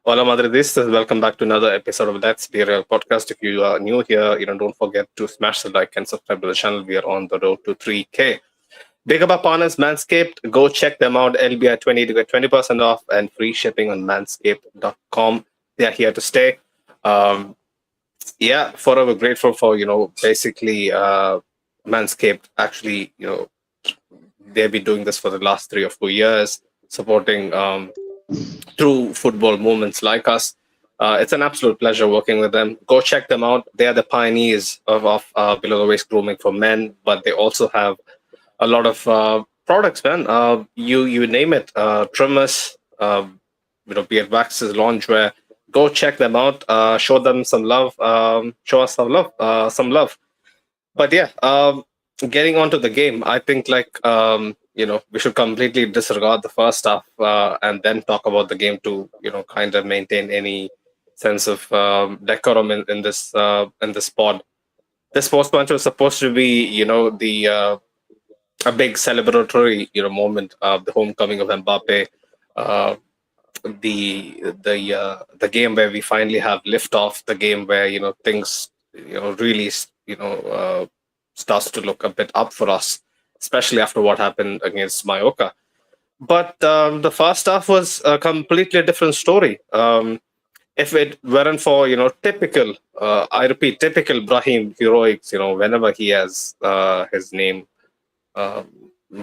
Hola Madridistas, welcome back to another episode of Let's Be Real podcast. If you are new here, don't forget to smash the like and subscribe to the channel. We are on the road to 3K. Big up our partners, Manscaped. Go check them out. LBI20 to get 20% off and free shipping on manscaped.com. They are here to stay. Um, yeah, forever grateful for, basically Manscaped actually, they've been doing this for the last 3 or 4 years, supporting true football movements like us. It's an absolute pleasure working with them. Go check them out. They are the pioneers of below the waist grooming for men, but they also have a lot of products, man. You name it, trimmers, beard waxes, loungewear. Go check them out. Show them some love. Show us some love. Some love. But yeah, getting onto the game, I think we should completely disregard the first half and then talk about the game to kind of maintain any sense of decorum in this pod. This post punch was supposed to be the a big celebratory moment of the homecoming of Mbappe. Uh, the game where we finally have liftoff, the game where things really starts to look a bit up for us, especially after what happened against Mallorca. But the first half was a completely different story. If it weren't for typical, I repeat, typical Brahim heroics, whenever he has his name uh,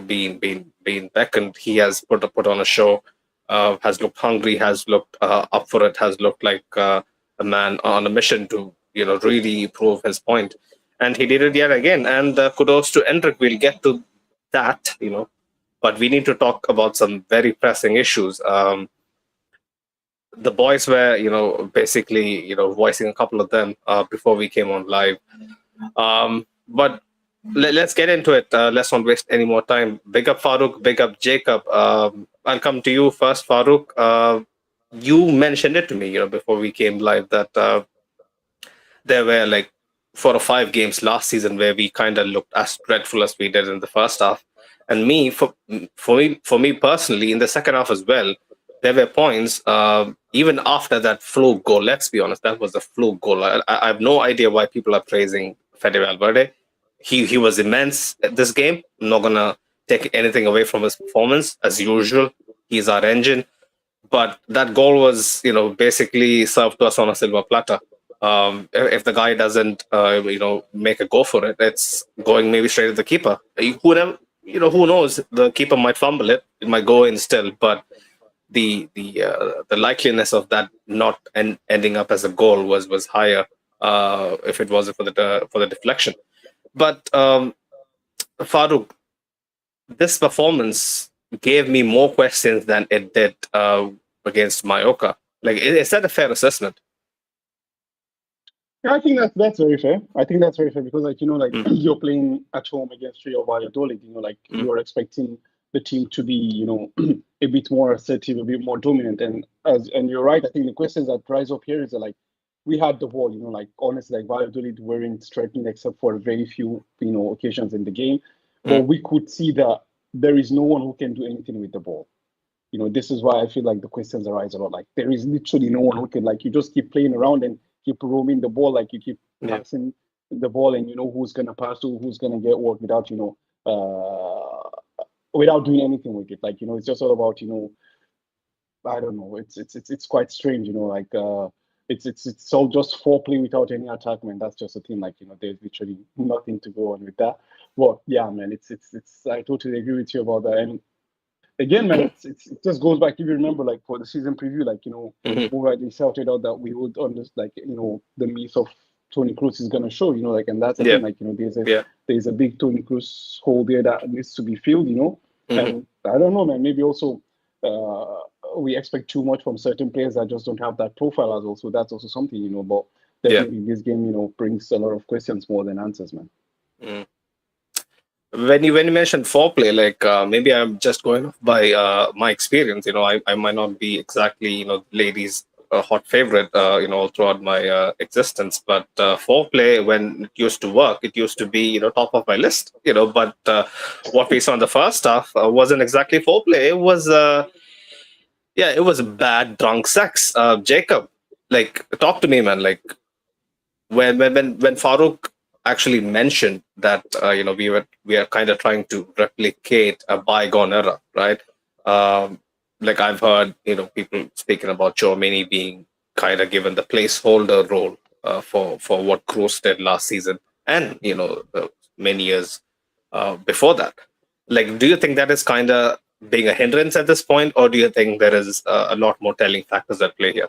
being beckoned, he has put on a show. Has looked hungry, has looked up for it, has looked like a man on a mission to really prove his point, and he did it yet again. And kudos to Endrick. We'll get to that, but we need to talk about some very pressing issues. The boys were, basically, voicing a couple of them before we came on live. But let's get into it. Let's not waste any more time. Big up Farooq, big up Jacob. I'll come to you first, Farooq. You mentioned it to me, before we came live that there were like 4 or 5 games last season where we kind of looked as dreadful as we did in the first half. And for me personally, in the second half as well, there were points. Even after that fluke goal, let's be honest, that was a fluke goal. I have no idea why people are praising Fede Valverde. He was immense at this game. I'm not gonna take anything away from his performance as usual. He's our engine, but that goal was basically served to us on a silver platter. If the guy doesn't make a go for it, it's going maybe straight at the keeper. Who knows? The keeper might fumble it. It might go in still, but the likeliness of that not ending up as a goal was higher if it wasn't for the deflection. But Farooq, this performance gave me more questions than it did against Mallorca. Like, is that a fair assessment? Yeah, I think that's very fair. I think that's very fair because, Mm, you're playing at home against Rio Valladolid. mm, You're expecting the team to be, a bit more assertive, a bit more dominant. And you're right. I think the questions that rise up here is that, we had the ball. Honestly, Valladolid weren't threatening except for very few, occasions in the game. But mm, we could see that there is no one who can do anything with the ball. This is why I feel like the questions arise a lot. Like, there is literally no one who can, you just keep playing around and keep roaming the ball, you keep yeah. passing the ball, and who's gonna pass to who's gonna get work without without doing anything with it. It's just all about I don't know. It's quite strange, it's all just foreplay without any attack, man. That's just a thing. There's literally nothing to go on with that. But yeah, man, it's I totally agree with you about that. And again, man, it just goes back. If you remember, for the season preview, Mhm. we rightly shouted out that we would understand, the myth of Tony Cruz is gonna show, and that's the Yeah. thing, Yeah. there's a big Tony Cruz hole there that needs to be filled, Hmm. and I don't know, man, maybe also uh, we expect too much from certain players that just don't have that profile as well. So that's also something, but Yeah. definitely this game, brings a lot of questions more than answers, man. Mm. When you mentioned foreplay, like maybe I'm just going off by my experience. I might not be exactly ladies' hot favorite all throughout my existence, but foreplay when it used to work, it used to be top of my list. But what we saw in the first half wasn't exactly foreplay. It was Yeah, it was bad drunk sex. Jacob, like, talk to me, man. Like, when Farouk actually mentioned that, we are kind of trying to replicate a bygone era, right? Um, like, I've heard, people speaking about Chouameni being kind of given the placeholder role for what Kroos did last season, and many years before that. Like, do you think that is kind of being a hindrance at this point, or do you think there is a lot more telling factors at play here?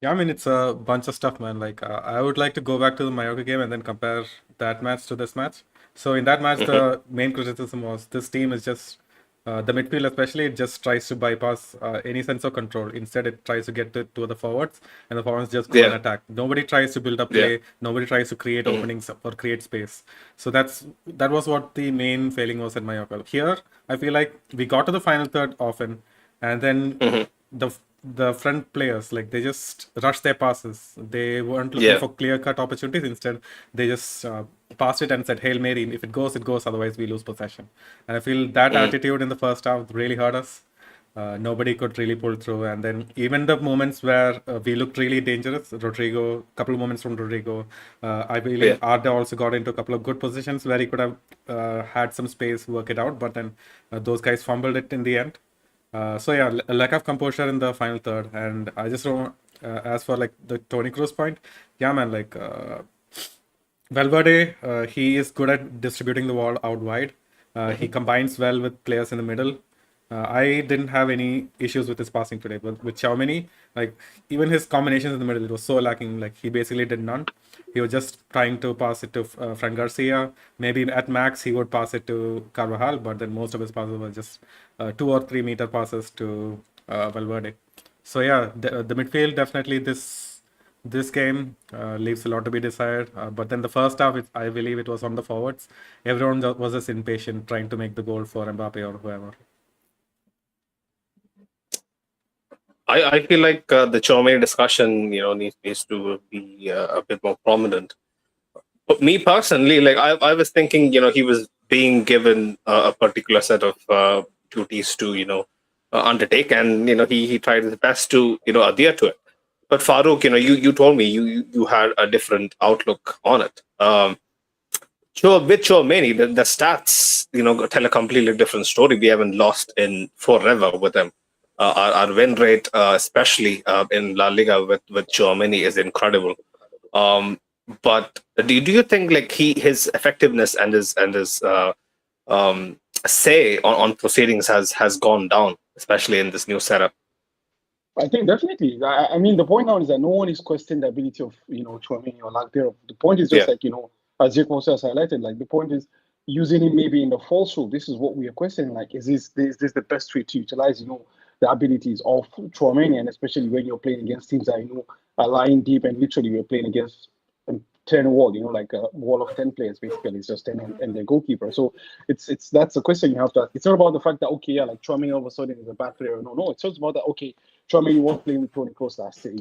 Yeah, I mean, it's a bunch of stuff, man. Like, I would like to go back to the Mallorca game and then compare that match to this match. So, in that match, Hmm. the main criticism was this team is just, the midfield especially, it just tries to bypass any sense of control. Instead, it tries to get to the forwards, and the forwards just go and Yeah, attack. Nobody tries to build up yeah. play. Nobody tries to create Hmm. openings or create space. So that was what the main failing was at Mallorca. Here, I feel like we got to the final third often, and then Hmm. the the front players, like, they just rushed their passes. They weren't looking Yeah. for clear cut opportunities. Instead, they just passed it and said, "Hail Mary! If it goes, it goes. Otherwise, we lose possession." And I feel that Mm. attitude in the first half really hurt us. Nobody could really pull through, and then even the moments where we looked really dangerous, Rodrigo, couple of moments from Rodrigo, I Yeah. believe Arda also got into a couple of good positions where he could have had some space, work it out, but then those guys fumbled it in the end. So yeah, a lack of composure in the final third, and I just don't. As for like the Tony Cruz point, yeah, man, like, Valverde, he is good at distributing the ball out wide. He Hmm. combines well with players in the middle. I didn't have any issues with his passing today, but with Xiaomeni, like, even his combinations in the middle, it was so lacking. Like, he basically did none. He was just trying to pass it to Fran Garcia. Maybe at max he would pass it to Carvajal, but then most of his passes were just 2 or 3 meter passes to Valverde. So yeah, the midfield definitely this game leaves a lot to be desired. But then the first half, I believe it was on the forwards. Everyone was just impatient trying to make the goal for Mbappe or whoever. I feel like the Chouameni discussion, needs to be a bit more prominent. But me personally, like, I was thinking, he was being given a particular set of duties to, undertake, and he tried his best to adhere to it. But Farouk, you told me you had a different outlook on it. Sure, with Chouameni, the stats, tell a completely different story. We haven't lost in forever with him. Our win rate, especially in La Liga with Chouameni, is incredible. Um, but do you think, like, his effectiveness and his um, say on proceedings has gone down, especially in this new setup? I think definitely. I mean, the point now is that no one is questioning the ability of Chouameni or lack thereof. The point is just Yeah. like as Jake also has highlighted, like the point is using him maybe in the false role. This is what we are questioning. Like, is this the best way to utilize the abilities of Chouameni, and especially when you're playing against teams that are lying deep and literally you're playing against a 10 wall, like a wall of 10 players basically. It's just 10 and their goalkeeper. So it's that's the question you have to ask. It's not about the fact that okay, yeah, like Chouameni all of a sudden is a bad player. No, it's just about that okay. Chouameni was playing with Tony Kroos last year,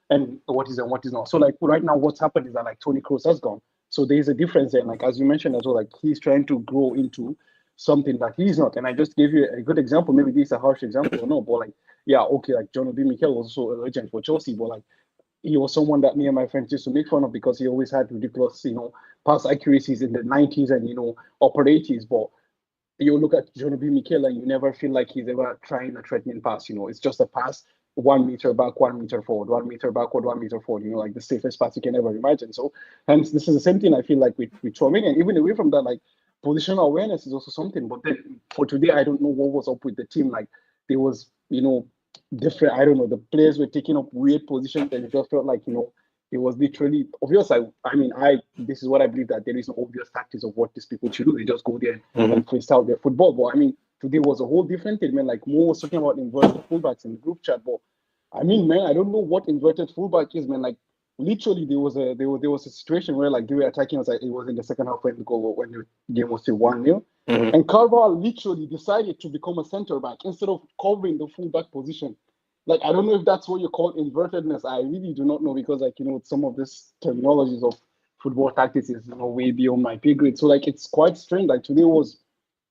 and what is and what is not. So like right now, what's happened is that like Tony Kroos has gone. So there's a difference there. Like as you mentioned as well, like he's trying to grow into something that he's not. And I just gave you a good example. Maybe this is a harsh example or no, but like yeah, okay, like John Obi Mikel was also a legend for Chelsea, but like he was someone that me and my friends used to make fun of because he always had ridiculous, pass accuracies in the 90s and upper 80s. But you look at Jonobi Mikel and you never feel like he's ever trying a threatening pass. It's just a pass 1 meter back, 1 meter forward, 1 meter backward, 1 meter forward. Like the safest pass you can ever imagine. So, hence, this is the same thing I feel like with Chouameni. And even away from that, like positional awareness is also something. But then for today, I don't know what was up with the team. Like there was, different. I don't know. The players were taking up weird positions, and it just felt like it was literally obvious. I mean, this is what I believe that there is no obvious tactics of what these people should do. They just go there Hmm. and freestyle their football. But I mean, today was a whole different thing, man. Like Mo was talking about inverted fullbacks in the group chat. But I mean, man, I don't know what inverted fullback is, man. Like literally, there was a situation where like they were attacking us. Like, it was in the second half when the game was still 1-0. Hmm. And Carvalho literally decided to become a center back instead of covering the fullback position. Like I don't know if that's what you call invertedness. I really do not know because like some of this terminologies of football tactics is way beyond my pay grade. So like it's quite strange. Like today was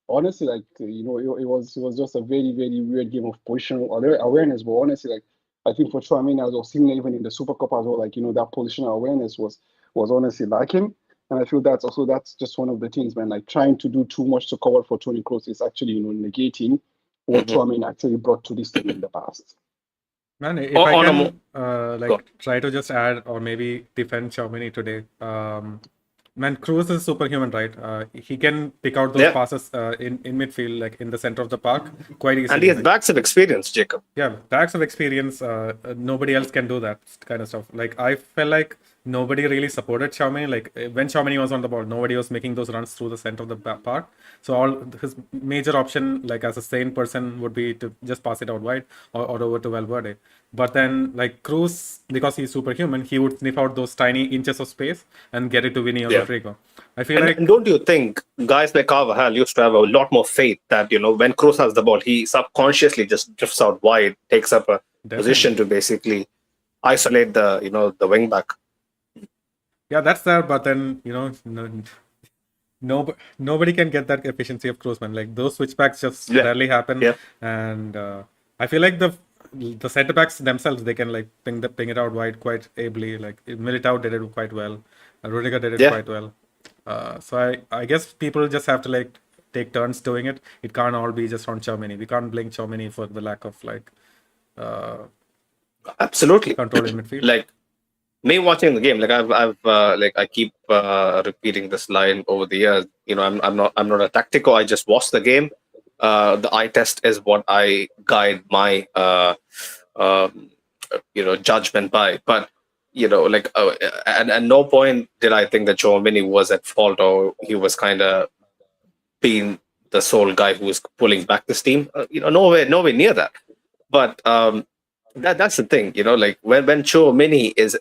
honestly, like it was just a very very weird game of positional awareness. But honestly, like I think for Chouameni, as I was seeing even in the Super Cup as well, like that positional awareness was honestly lacking. And I feel that's just one of the things, man. Like trying to do too much to cover for Toni Kroos is actually negating what Mhm. Chouameni actually brought to this team in the past. Man, if I On a more, can go on. try to just add or maybe defend Xiaomini today. Man, Cruz is superhuman, right? He can pick out those Yeah, passes in midfield, like in the center of the park, quite and he easily. has Like bags of experience, Jacob. yeah, bags of experience. Nobody else can do that kind of stuff. Like I felt like nobody really supported Xiaomini. Like when Xiaomini was on the ball, nobody was making those runs through the center of the park. So all his major option, like as a sane person, would be to just pass it out wide or over to Valverde. But then like Cruz, because he's superhuman, he would sniff out those tiny inches of space and get it to Vinny or Yeah. Rodrigo. I feel And like don't you think guys like Carvajal used to have a lot more faith that, when Kroos has the ball, he subconsciously just drifts out wide, takes up a definitely. position to basically isolate the wing back. Yeah, that's there, but then nobody can get that efficiency of Kroosman. Like those switchbacks just Yeah, rarely happen, yeah, and I feel like the center backs themselves they can like ping it out wide quite ably. Like Militao did it quite well, Rudiger did it yeah. quite well. So I guess people just have to like take turns doing it. It can't all be just on Xiaomini. We can't blame Xiaomini for the lack of like uh, Absolutely. control in midfield. Like me watching the game, like I keep repeating this line over the years. I'm not a tactical. I just watch the game. The eye test is what I guide my um, judgment by. But at no point did I think that Joe Mini was at fault or he was kind of being the sole guy who was pulling back this team. Nowhere near that. But that's the thing, like when Cho Mini is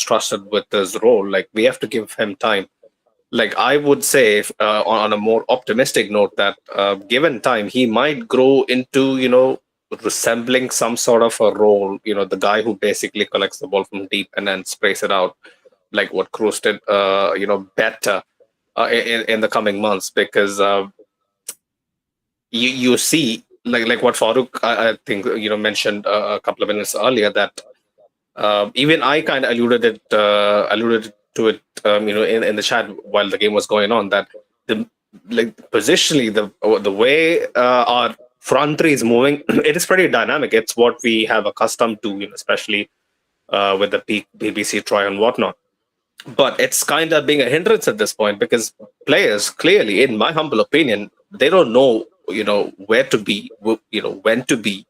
trusted with this role, like we have to give him time. Like I would say, on a more optimistic note, that given time, he might grow into resembling some sort of a role. The guy who basically collects the ball from deep and then sprays it out, like what Kroos did. Better in the coming months because you see like what Farooq I think mentioned a couple of minutes earlier that even I kind of alluded to it in the chat while the game was going on that the like positionally the way our front three is moving it is pretty dynamic. It's what we have accustomed to, especially with the peak BBC try and whatnot. But it's kind of being a hindrance at this point because players clearly, in my humble opinion, they don't know where to be, when to be,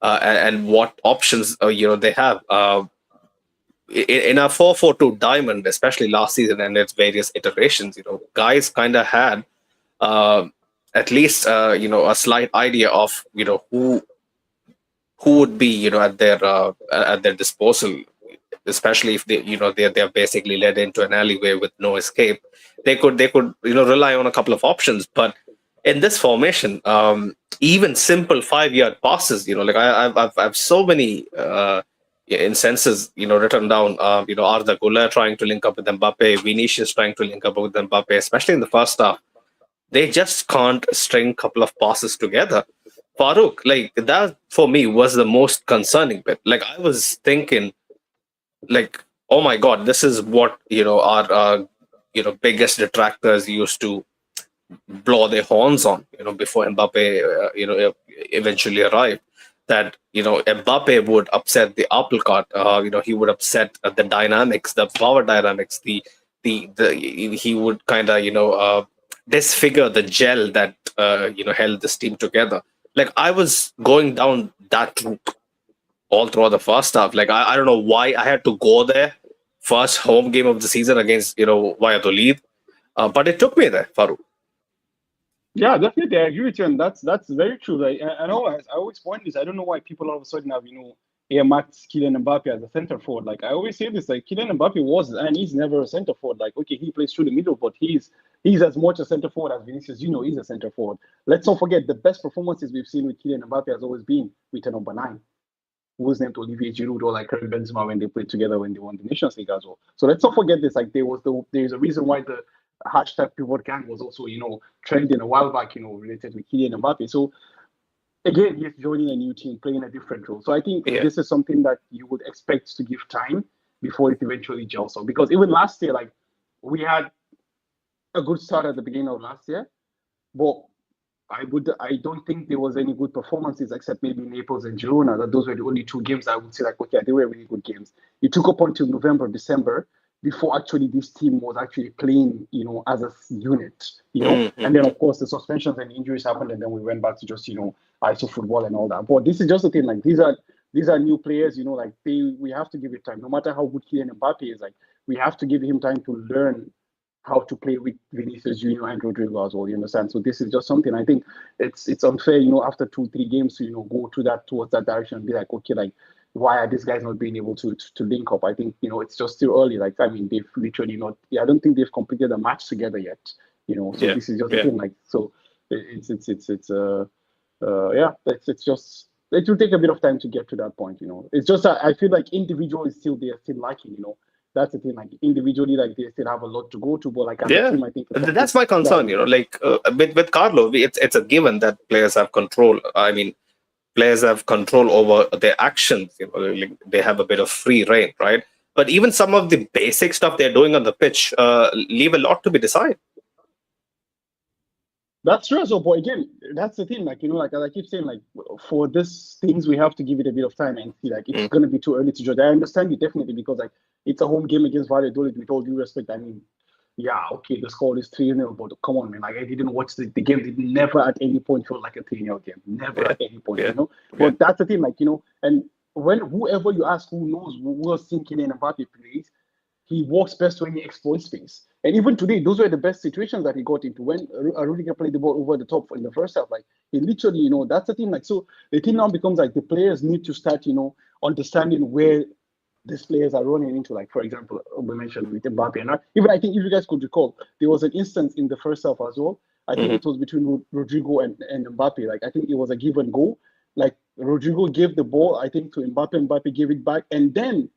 and what options they have. In a 4-4-2 diamond, especially last season and its various iterations, guys kind of had uh, at least a slight idea of who would be at their disposal, especially if they're basically led into an alleyway with no escape. They could rely on a couple of options. But in this formation, even simple 5 yard passes, like I've so many instances written down. Arda Güler trying to link up with Mbappe, Vinicius trying to link up with Mbappe, especially in the first half. They just can't string a couple of passes together. Farouk, like that for me was the most concerning bit. Like I was thinking, like, oh my god, this is what our biggest detractors used to blow their horns on, before Mbappe, eventually arrived. That Mbappe would upset the apple cart. He would upset the dynamics, the power dynamics. The he would kind of disfigure the gel that held this team together. Like I was going down that route all throughout the first half. Like I don't know why I had to go there. First home game of the season against Valladolid, but it took me there, Farouk. Yeah, definitely, I agree with you, and that's very true. Like, I know I always point this. I don't know why people all of a sudden have earmarked Kylian Mbappe as a center forward. Like I always say this, like Kylian Mbappe was and he's never a center forward. Like okay, he plays through the middle, but he's as much a center forward as Vinicius. He's a center forward. Let's not forget the best performances we've seen with Kylian Mbappe has always been with a number 9, who was named Olivier Giroud or like Karim Benzema when they played together when they won the Nations League as well. So let's not forget this. Like there's a reason why hashtag pivot gang was also, trending a while back, related to Kylian Mbappe. So again, he's joining a new team, playing a different role. So I think Yeah. this is something that you would expect to give time before it eventually gels out. Because even last year, like, we had a good start at the beginning of last year, but I don't think there was any good performances except maybe Naples and Girona. That those were the only two games I would say, like, okay, they were really good games. It took up until November, December before actually this team was actually playing, as a unit, And then of course the suspensions and injuries happened, and then we went back to just, ISO football and all that. But this is just the thing, like, these are new players, like, we have to give it time. No matter how good Kylian Mbappe is, like, we have to give him time to learn how to play with Vinicius Junior and Rodrigo as well. You understand? So this is just something I think it's unfair. After 2-3 games to go towards that direction and be like, okay, like, why are these guys not being able to link up? I think it's just still early. Like, I mean, they've literally not. I don't think they've completed a match together yet. So this is just the thing. Like, so it's just. It will take a bit of time to get to that point. It's just that I feel like individual is still there, still lacking. That's the thing. Like, individually, like, they still have a lot to go to, but like as a team, I think That's my concern. Like with Carlo, it's a given that players have control. I mean, players have control over their actions. Like, they have a bit of free reign, right? But even some of the basic stuff they're doing on the pitch leave a lot to be desired. That's true. So, but again, that's the thing. Like, like, as I keep saying, like, for these things, we have to give it a bit of time and see. Like, it's going to be too early to judge. I understand you definitely, because like, it's a home game against Valladolid. With all due respect, I mean, yeah, okay, the score is 3-0, but come on, man. Like, I didn't watch the game. It never at any point felt like a 3-0 game. Never at any point, But that's the thing, like, and when whoever you ask who knows who was thinking in Mbappe plays, he works best when he exploits space. And even today, those were the best situations that he got into when Rudiger played the ball over the top in the first half. Like, he literally, that's the thing. Like, so the thing now becomes like the players need to start, understanding where these players are running into. Like, for example, we mentioned with Mbappe. And even I think if you guys could recall, there was an instance in the first half as well. I think it was between Rodrigo and Mbappe. Like, I think it was a give and go. Like, Rodrigo gave the ball, I think, to Mbappe. Mbappe gave it back. And then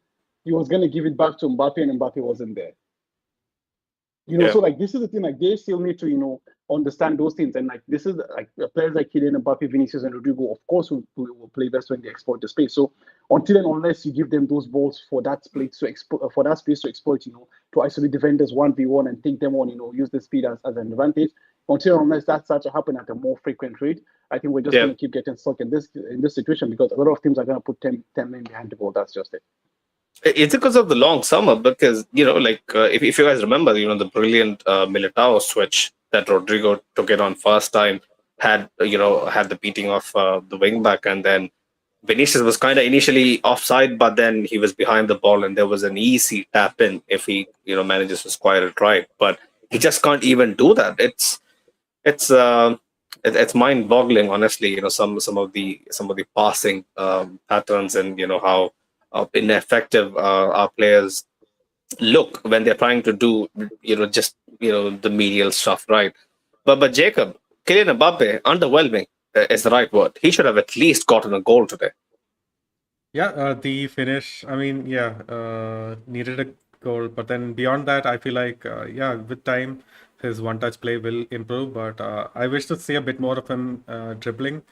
he was going to give it back to Mbappe, and Mbappe wasn't there. So like, this is the thing, like, they still need to, understand those things. And like, this is like players like Kylian Mbappe, Vinicius, and Rodrigo, of course, will play best when they exploit the space. So until and unless you give them those balls for that space to exploit, to isolate defenders 1v1 and take them on, use the speed as an advantage. Until and unless that starts to happen at a more frequent rate, I think we're just going to keep getting stuck in this situation, because a lot of teams are going to put 10 men behind the ball. That's just it. It's because of the long summer, because if you guys remember, the brilliant Militao switch that Rodrigo took it on first time, had the beating of the wing back, and then Vinicius was kind of initially offside, but then he was behind the ball, and there was an easy tap in if he manages to square it right. But he just can't even do that. It's mind boggling, honestly. Some of the passing patterns, and how ineffective our players look when they're trying to do the medial stuff, right? But Jacob, Kylian Mbappe, underwhelming is the right word. He should have at least gotten a goal today. Yeah, the finish, I mean, needed a goal, but then beyond that, I feel like with time his one-touch play will improve, but I wish to see a bit more of him dribbling,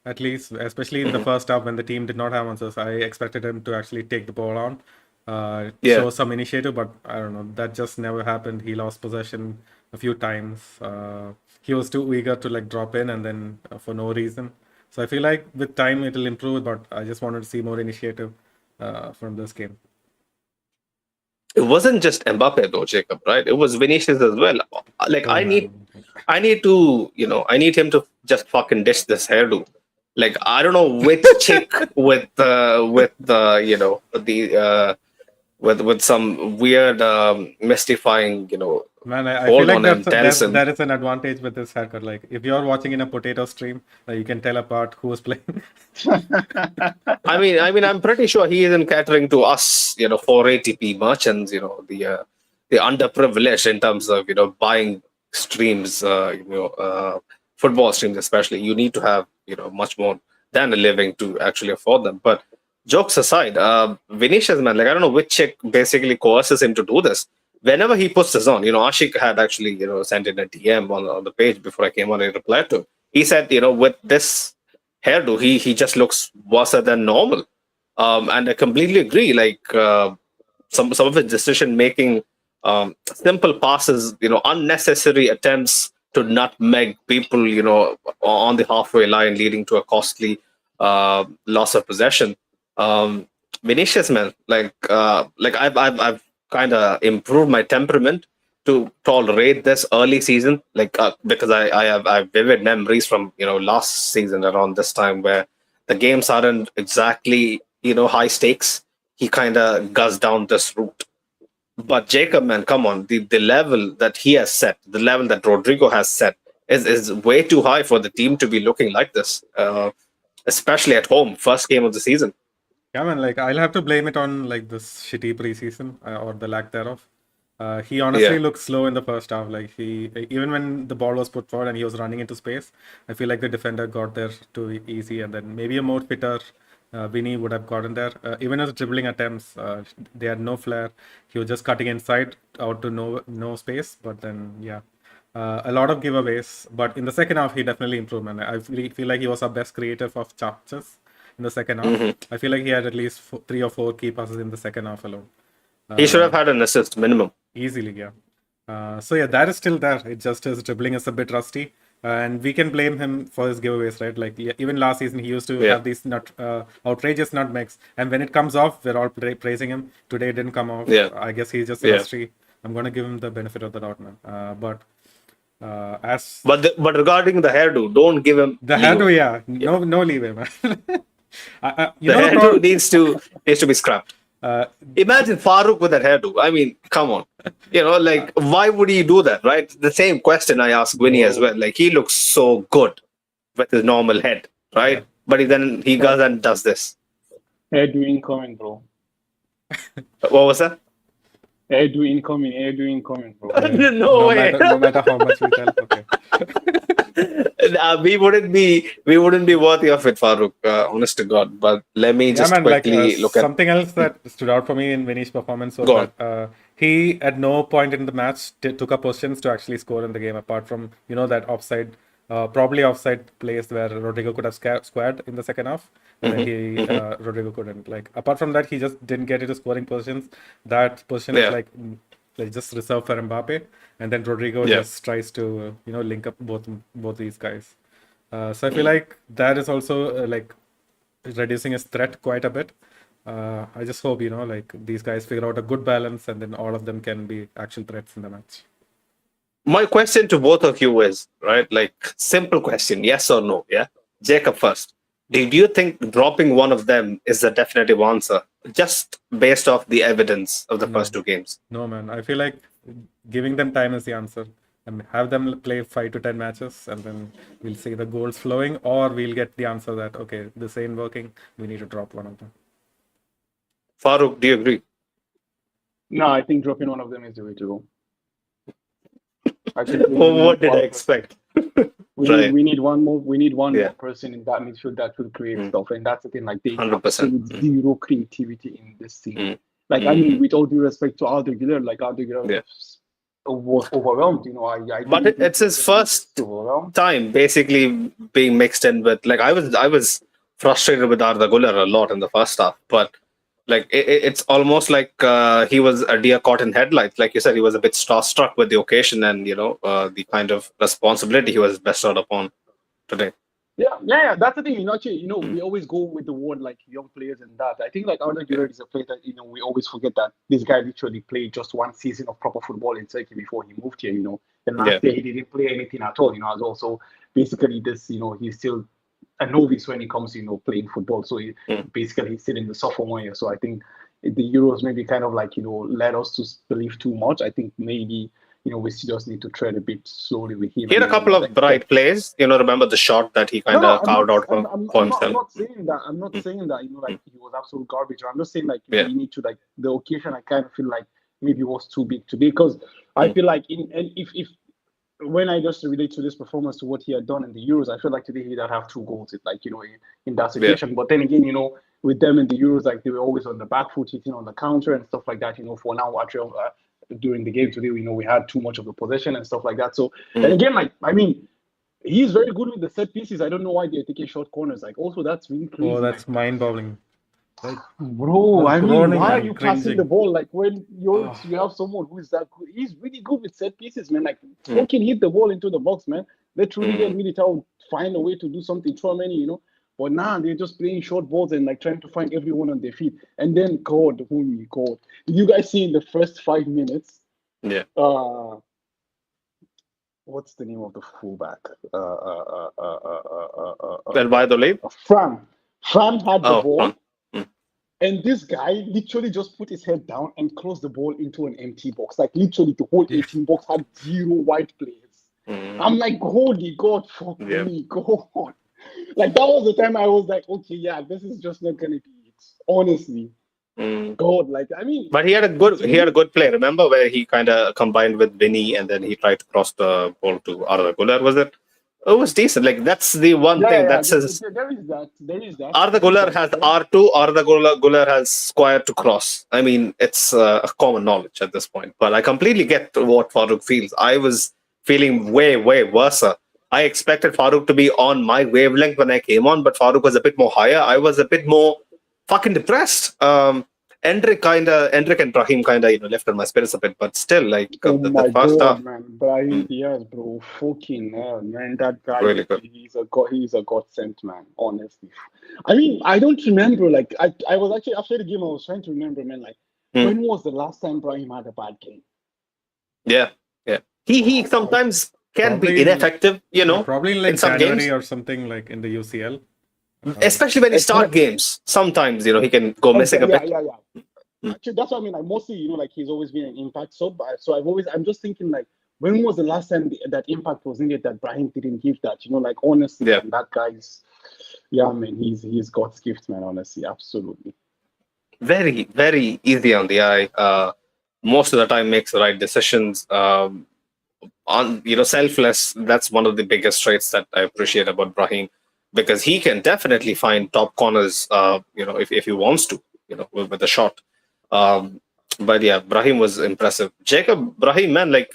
at least, especially in the first half when the team did not have answers. I expected him to actually take the ball on, show some initiative, but I don't know, that just never happened. He lost possession a few times. He was too eager to like drop in, and then for no reason. So I feel like with time it'll improve, but I just wanted to see more initiative from this game. It wasn't just Mbappe though, Jacob, right? It was Vinicius as well. Like, I need him to just fucking dish this hairdo. Like, I don't know which chick with with some weird mystifying Man, I feel like that is an advantage with this haircut. Like, if you're watching in a potato stream, you can tell apart who's playing. I mean, I'm pretty sure he isn't catering to us, 480p merchants, the underprivileged in terms of buying streams, football streams especially. You need to have much more than a living to actually afford them. But jokes aside, Vinicius, man, like, I don't know which chick basically coerces him to do this. whenever he puts this on, Ashik had actually, sent in a DM on the page before I came on and replied to him. He said, with this hairdo, he just looks worse than normal. And I completely agree. Like some of his decision making, simple passes, unnecessary attempts to nutmeg people, on the halfway line, leading to a costly loss of possession. Um, Vinicius, man, like I've kind of improved my temperament to tolerate this early season, like because I have vivid memories from last season around this time where the games aren't exactly high stakes. He kind of guzzed down this route. But Jacob, man, come on, the level that he has set, the level that Rodrigo has set, is way too high for the team to be looking like this, especially at home, first game of the season. Yeah, man, like I'll have to blame it on like this shitty preseason or the lack thereof. He honestly Yeah. looked slow in the first half. Like he, even when the ball was put forward and he was running into space, I feel like the defender got there too easy, and then maybe a more fitter Vinny would have gotten there. Even his dribbling attempts, they had no flair. He was just cutting inside out to no space. But then yeah, a lot of giveaways. But in the second half, he definitely improved. Man, I feel like he was our best creative of chances in the second half. I feel like he had at least 3 or 4 key passes in the second half alone. He should have had an assist minimum. Easily, yeah. So yeah, that is still there. It just his dribbling is a bit rusty, and we can blame him for his giveaways, right? Like even last season, he used to have these outrageous nutmegs, and when it comes off, we're all praising him. Today it didn't come off. Yeah. I guess he's just rusty. I'm gonna give him the benefit of the doubt, man. But regarding the hairdo, don't give him the hairdo, yeah, no leeway, man. The hairdo needs to be scrapped. Imagine Farouk with that hairdo. I mean, come on. Like, why would he do that, right? The same question I asked Winnie as well. Like, he looks so good with his normal head, right? Yeah. But he goes and does this. Hairdo incoming, bro. What was that? Hairdo incoming, bro. No way. No matter how much we tell. Okay. We wouldn't be worthy of it, Farouk. Honest to God. But let me just quickly look at something else that stood out for me in Vinny's performance was that he at no point in the match took up positions to actually score in the game, apart from that offside, probably offside place where Rodrigo could have squared in the second half, and then Rodrigo couldn't. Like apart from that, he just didn't get into scoring positions. That position is like just reserved for Mbappe, and then Rodrigo just tries to link up both these guys. So I feel like that is also like reducing his threat quite a bit. I just hope like these guys figure out a good balance, and then all of them can be actual threats in the match. My question to both of you is, right, like simple question, yes or no? Yeah, Jacob first. Do you think dropping one of them is the definitive answer, just based off the evidence of the first 2 games? No, man. I feel like giving them time is the answer. Have them play 5 to 10 matches, and then we'll see the goals flowing, or we'll get the answer that, okay, this ain't working, we need to drop one of them. Farouk, do you agree? No, I think dropping one of them is the way to go. I think what did I expect? We need one more. We need one more person in that midfield that will create stuff, and that's the thing. Like they have zero creativity in this team. Like I mean, with all due respect to Arda was overwhelmed. But it's his first time basically being mixed in with. Like I was frustrated with Arda Güler a lot in the first half, but like it's almost like he was a deer caught in headlights. Like you said, he was a bit starstruck with the occasion and the kind of responsibility he was bestowed upon today. Yeah. That's the thing. We always go with the word like young players and that. I think like Arda Güler is a player that we always forget that this guy literally played just one season of proper football in Turkey before he moved here. And last year he didn't play anything at all. As also basically this. He's still a novice when it comes to playing football. So basically he's still in the sophomore year. So I think the Euros maybe kind of like led us to believe too much. I think maybe we still just need to tread a bit slowly with him. He had a couple of bright plays. Remember the shot that he kind of carved out for himself. I'm not saying that. I'm not saying that. Like he was absolute garbage. I'm just saying like we need to like the occasion. I kind of feel like maybe it was too big today because I feel like if when I just relate to this performance to what he had done in the Euros, I feel like today he'd have 2 goals. In that situation. Yeah. But then again, with them in the Euros, like they were always on the back foot, hitting on the counter and stuff like that. For now, during the game today. You know, we had too much of the possession and stuff like that. So, Mm. and again, like, I mean, he's very good with the set pieces. I don't know why they're taking short corners. Like, also, that's really crazy. Oh, that's mind-boggling. Like, Bro, I mean, groaning why are and you passing the cringing. ball? Like, when Oh. you have someone who is that good, he's really good with set pieces, man. Like, Mm. fucking hit the ball into the box, man. Let Rudiger Mm. and Militao find a way to do something, throw many, you know. But now they're just playing short balls and like trying to find everyone on their feet. And then God, holy God. Did you guys see in the first 5 minutes? Yeah. What's the name of the fullback? Then Valladolid. Fran. Fran had the Oh, ball. fun. Mm. And this guy literally just put his head down and closed the ball into an empty box. Like literally the whole 18 box had 0 wide players. Mm. I'm like, holy God, fuck Yeah. me, God. Like that was the time I was like, okay, yeah, this is just not gonna be it. Honestly. Mm. God, like I mean, But he had a good play. Remember where he kind of combined with Vinny and then he tried to cross the ball to Arda Güler, was it? It was decent. Like that's the one thing that says there is that. Arda Güler has R2, Arda Güler has square to cross. I mean, it's a common knowledge at this point. But I completely get what Farouk feels. I was feeling way, way worse. I expected Farouk to be on my wavelength when I came on, but Farouk was a bit more higher. I was a bit more fucking depressed. Endrick and Brahim left on my spirits a bit, but still, like Oh the my first half, God, man. Brahim Diaz, bro. Fucking hell, man. That guy, really good. he's a God sent man, honestly. I mean, I don't remember, like, I was actually, after the game, I was trying to remember, man, like, when was the last time Brahim had a bad game? Yeah. He sometimes can be Probably ineffective, probably in like in some January games. or something like in the UCL. Especially when he start games. Sometimes, he can go missing a bit. Yeah. Actually, that's what I mean. Like, mostly, like, he's always been an impact sub. So I'm just thinking, like, when was the last time that impact was needed that Brahim didn't give that? Like, honestly, Yeah. man, that guy's, yeah, man, he's God's gift, man, honestly, absolutely. Very, very easy on the eye. Most of the time makes the right decisions. Selfless. That's one of the biggest traits that I appreciate about Brahim, because he can definitely find top corners, if he wants to, with a shot. But yeah, Brahim was impressive. Jacob, Brahim, man, like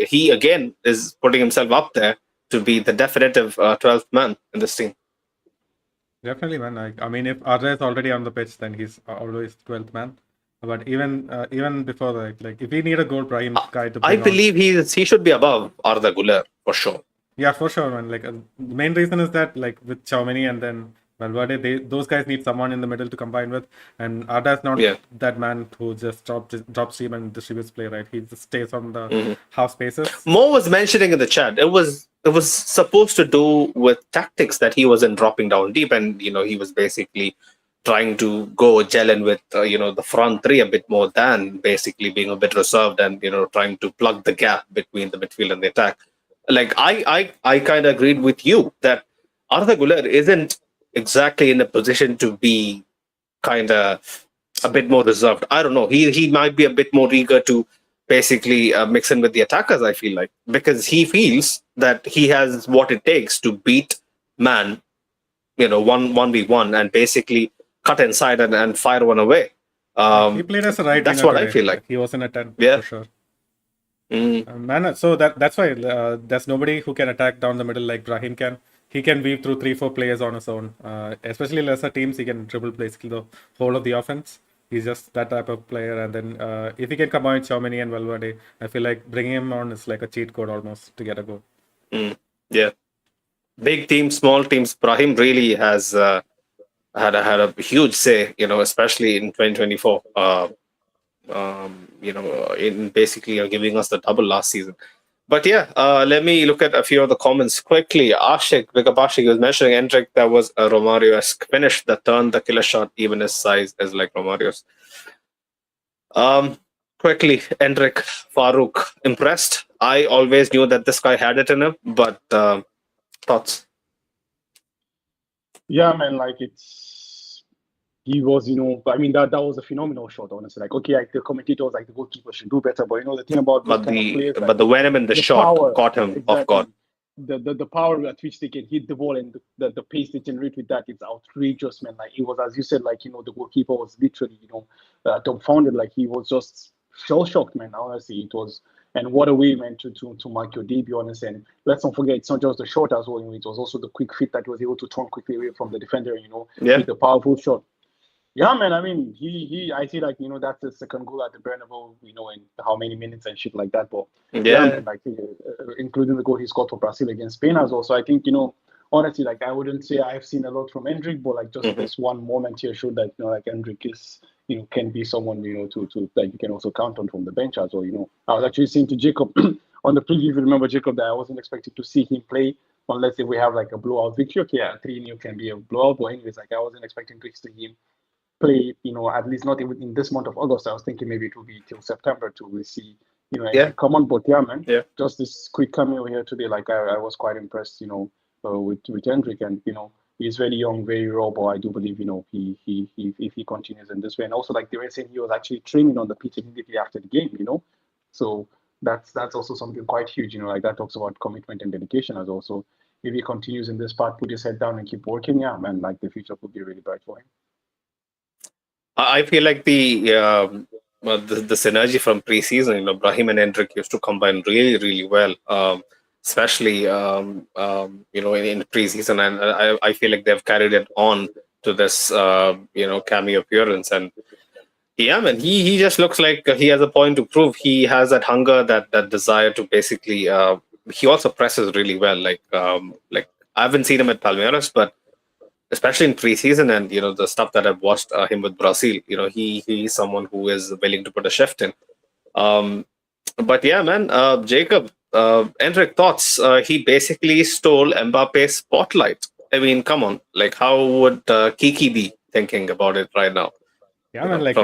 he again is putting himself up there to be the definitive 12th man in this team. Definitely, man. I mean, if Arda is already on the pitch, then he's always 12th man. But even before that, like if we need a goal, Brahim guy to bring I believe he should be above Arda Güler for sure. Yeah, for sure, man. Like the main reason is that like with Tchouaméni and then Valverde, those guys need someone in the middle to combine with, and Arda is not that man who just drops stream and distributes play, right? He just stays on the half spaces. Mo was mentioning in the chat it was supposed to do with tactics that he wasn't dropping down deep, and he was basically trying to go gel in with the front three a bit more than basically being a bit reserved and trying to plug the gap between the midfield and the attack. Like I kind of agreed with you that Arda Güler isn't exactly in a position to be kind of a bit more reserved. I don't know. He might be a bit more eager to basically mix in with the attackers, I feel like, because he feels that he has what it takes to beat man, 1v1 and basically cut inside and fire one away. He played as a right That's winger what today. I feel like. He was in a 10 Yeah. for sure. Man, so that's why there's nobody who can attack down the middle like Brahim can. He can weave through 3-4 players on his own. Especially lesser teams, he can dribble basically the whole of the offense. He's just that type of player. And then if he can combine Tchouaméni and Valverde, I feel like bringing him on is like a cheat code almost to get a goal. Yeah. Big teams, small teams. Brahim really has had a huge say, especially in 2024. In basically giving us the double last season. But yeah, let me look at a few of the comments quickly. Ashik, big up Ashik, was mentioning Endrick, that was a Romario-esque finish that turned the killer shot, even his size is like Romario's. Quickly, Endrick, Farouk, impressed. I always knew that this guy had it in him, but thoughts? Yeah, man, like he was, I mean, that was a phenomenal shot, honestly. Like, okay, like the commentator was like, the goalkeeper should do better, but the thing about those kind of players, but the venom in the shot power, caught him off guard. The power at which they can hit the ball and the pace they generate with that, it's outrageous, man. Like, it was, as you said, like, the goalkeeper was literally, dumbfounded. Like, he was just shell-shocked, man. Honestly, it was. And what a way, man, to mark your debut, honestly. And let's not forget, it's not just the shot as well. It was also the quick fit that he was able to turn quickly away from the defender, Yeah. with a powerful shot. Yeah, man. I mean, I see, like, that's the second goal at the Bernabeu, in how many minutes and shit like that. But yeah, man, like, including the goal he scored for Brazil against Spain as well. So I think, honestly, like, I wouldn't say I've seen a lot from Endrick, but like just this one moment here showed that, like, Endrick is, can be someone, to that you can also count on from the bench as well. I was actually saying to Jacob on the preview, if you remember, Jacob, that I wasn't expecting to see him play unless if we have like a blowout victory. Okay, yeah, 3-0 can be a blowout, but anyways, like, I wasn't expecting to see him play, at least not even in this month of August. I was thinking maybe it will be till September till we see, Yeah. come on. But yeah, man, Yeah. just this quick cameo here today. Like, I was quite impressed, with Hendrick, and he's very young, very raw, but I do believe, he if he continues in this way, and also like they were saying, he was actually training on the pitch immediately after the game, so that's also something quite huge, like that talks about commitment and dedication as well. So if he continues in this path, put his head down and keep working, yeah, man, like the future could be really bright for him. I feel like the synergy from preseason, Brahim and Endrick used to combine really, really well, especially in preseason, and I feel like they've carried it on to this cameo appearance. And yeah, man, he just looks like he has a point to prove. He has that hunger, that desire to basically. He also presses really well. Like I haven't seen him at Palmeiras, but especially in preseason and the stuff that I've watched him with Brazil, he's someone who is willing to put a shift in. But yeah, man, Jacob, Enric, thoughts? He basically stole Mbappe's spotlight. I mean, come on, like how would Kiki be thinking about it right now? Yeah, man, like,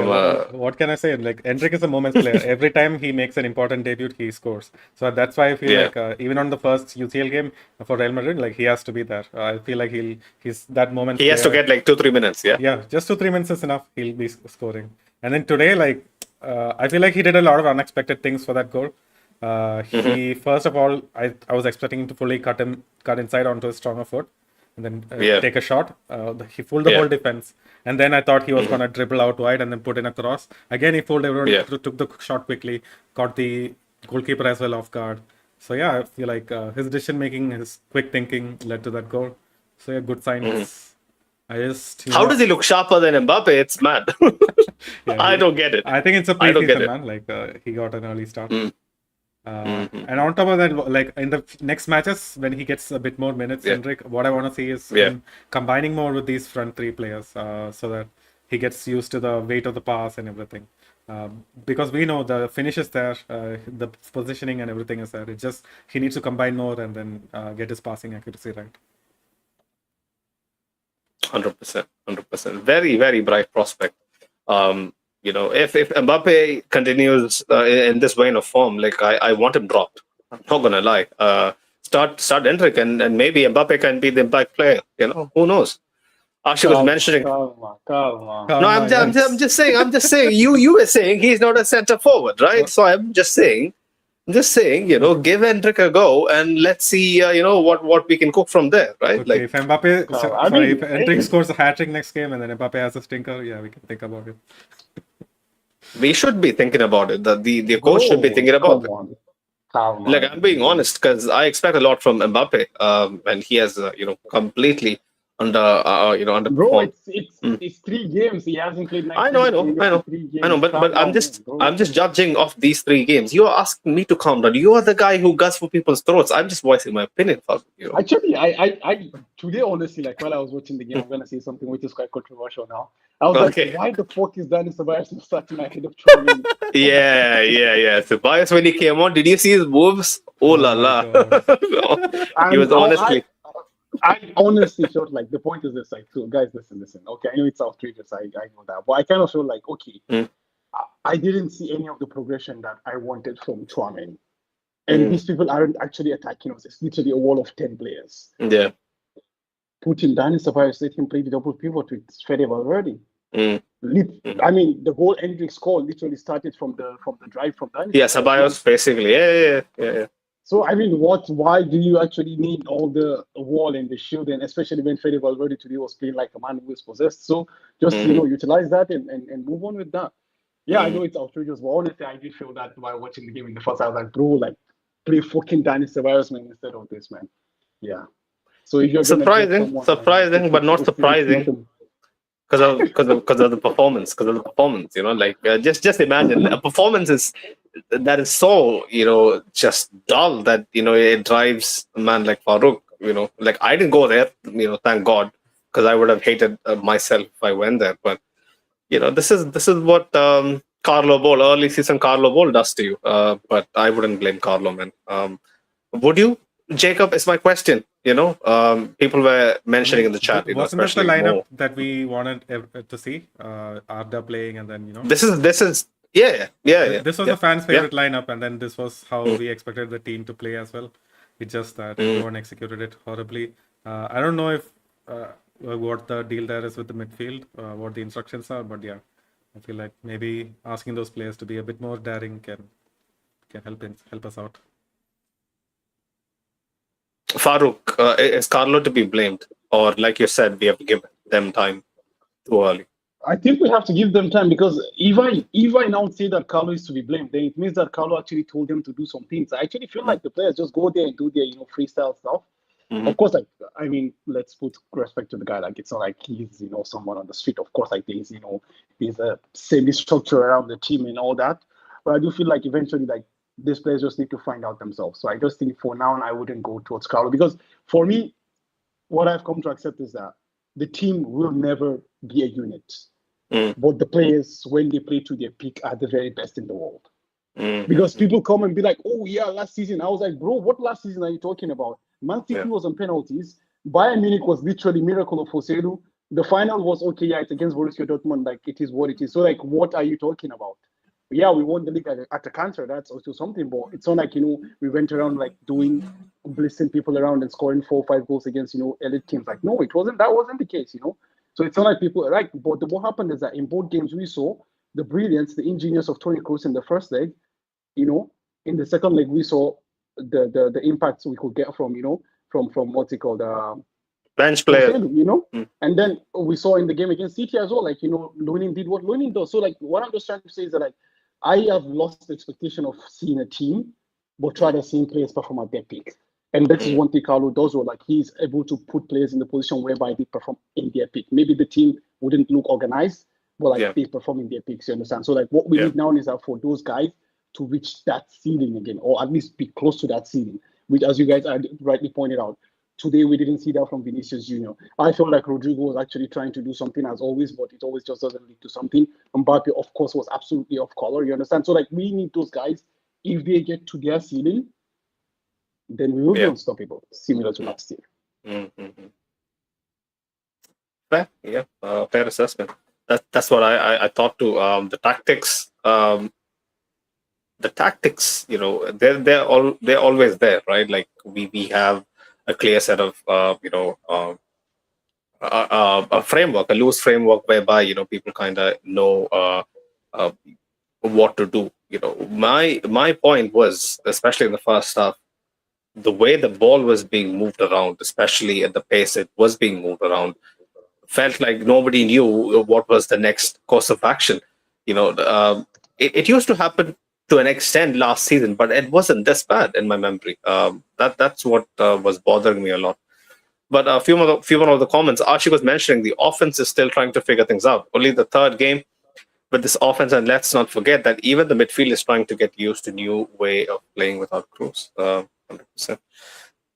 what can I say? Like, Endrick is a moments player. Every time he makes an important debut, he scores. So that's why I feel like even on the first UCL game for Real Madrid, like, he has to be there. I feel like he's that moment. He has to get like 2-3 minutes, yeah? Yeah, just 2-3 minutes is enough. He'll be scoring. And then today, like, I feel like he did a lot of unexpected things for that goal. He, first of all, I was expecting him to fully cut inside onto his stronger foot and then take a shot. He fooled the whole defense. And then I thought he was going to dribble out wide and then put in a cross. Again, he fooled everyone, took the shot quickly, caught the goalkeeper as well off guard. So yeah, I feel like his decision making, his quick thinking led to that goal. So yeah, good signs. How does he look sharper than Mbappe? It's mad. I don't get it. I think it's a preseason, man. Like he got an early start. And on top of that, like in the next matches, when he gets a bit more minutes, Endrick, what I want to see is him combining more with these front three players, so that he gets used to the weight of the pass and everything. Because we know the finish is there, the positioning and everything is there. It's just he needs to combine more and then get his passing accuracy right. 100%. Very, very bright prospect. If Mbappe continues in this vein of form, like I want him dropped. I'm not gonna lie. Start Endrick and maybe Mbappe can be the impact player. Who knows? Ashi was mentioning. Calma. No, I'm just saying. You were saying he's not a center forward, right? So I'm just saying, give Endrick a go and let's see, what we can cook from there, right? Okay, if Endrick scores a hat trick next game and then Mbappe has a stinker, yeah, we can think about it. We should be thinking about it. The coach should be thinking about it. Like, I'm being honest because I expect a lot from Mbappe, and he has completely underperformed. Bro, it's 3 games. He hasn't played. I know. But I'm just judging off these 3 games. You are asking me to calm down. You are the guy who guts for people's throats. I'm just voicing my opinion. Actually, I today, honestly, like while I was watching the game, I'm gonna say something which is quite controversial now. I was like, why the fuck is Dani Ceballos not starting ahead of Chouameni? Yeah. Ceballos, when he came on, did you see his moves? Oh la la. He was honestly. I honestly felt like the point is this, like, so guys, listen. Okay, I know it's outrageous. I know that, but I kind of feel like, okay, I didn't see any of the progression that I wanted from Chouameni. And these people aren't actually attacking us. It's literally a wall of 10 players. Yeah. Put in Dani Ceballos, let him play the double pivot with Fede Valverde. I mean, the goal Endrick scored literally started from the drive from Dani. Yeah, Ceballos basically. Yeah. So I mean, why do you actually need all the wall and the shield, and especially when Fede Valverde today was playing like a man who is possessed? So just utilize that and move on with that. Yeah, I know it's outrageous, but honestly, I did feel that while watching the game in the first. I was like, bro, like play fucking Danny Ceballos, man, instead of this, man. Yeah. So if you're gonna get someone, Surprising, but not it's surprising decent. because of the performance. Like just imagine a performance that is so just dull that it drives a man like Farouk. Like I didn't go there. Thank God, because I would have hated myself if I went there. But this is what early season Carlo Ball does to you. But I wouldn't blame Carlo, man. Would you, Jacob? Is my question. People were I mentioning in mean, the chat. wasn't this the Especially lineup Mo. that we wanted to see? Arda playing, and then This is yeah. this was Yeah. the fans' Yeah. favorite lineup, and then this was how Mm. we expected the team to play as well. It's just that Mm. everyone executed it horribly. I don't know if what the deal there is with the midfield, what the instructions are, but yeah, I feel like maybe asking those players to be a bit more daring can help us out. Farouk, is Carlo to be blamed, or like you said, we have to give them time too early? I think we have to give them time because if I now say that Carlo is to be blamed, then it means that Carlo actually told them to do some things. I actually feel like the players just go there and do their freestyle stuff. Mhm. Of course, like I mean, let's put respect to the guy. Like it's not like he's someone on the street. Of course, like there's a semi structure around the team and all that. But I do feel like eventually like these players just need to find out themselves. So I just think for now I wouldn't go towards Carlo because for me, what I've come to accept is that the team will never be a unit. Mm. But the players, when they play to their peak, are the very best in the world. Mm. Because people come and be like, oh, yeah, last season. I was like, bro, what last season are you talking about? Man City Yeah. was on penalties. Bayern Munich was literally miracle of Joselu. The final was, okay, yeah, it's against Borussia Dortmund. Like, it is what it is. So, like, what are you talking about? Yeah, we won the league at a cancer. That's also something. But it's not like, we went around, like, blissing people around and scoring 4 or 5 goals against, elite teams. Like, no, that wasn't the case. So it's not like people, right? But what happened is that in both games we saw the brilliance, the ingenious of Toni Kroos in the first leg. In the second leg we saw the impacts we could get from what's it called, Bench player. Mm. and then we saw in the game against City as well, like Lunin did what Lunin does. So like what I'm just trying to say is that like I have lost the expectation of seeing a team, but try to see players perform at their peak. And this is one thing Carlo does well. Like he's able to put players in the position whereby they perform in their peak. Maybe the team wouldn't look organized, but like they perform in their peaks. You understand? So like what we need now is that for those guys to reach that ceiling again, or at least be close to that ceiling. Which, as you guys rightly pointed out, today we didn't see that from Vinicius Junior. I felt like Rodrigo was actually trying to do something as always, but it always just doesn't lead to something. Mbappe, of course, was absolutely off color. You understand? So like we need those guys. If they get to their ceiling, then we will be unstoppable, similar to last year. Mm-hmm. Fair assessment. That's what I thought too. The tactics, they're always there, right? Like we have a clear set of a framework, a loose framework whereby people kind of know what to do. My point was, especially in the first half, the way the ball was being moved around, especially at the pace it was being moved around, felt like nobody knew what was the next course of action. It used to happen to an extent last season, but it wasn't this bad in my memory. That's what was bothering me a lot. But a few more of the comments, Archie was mentioning the offense is still trying to figure things out. Only the third game with this offense, and let's not forget that even the midfield is trying to get used to new way of playing without Cruz. 100%.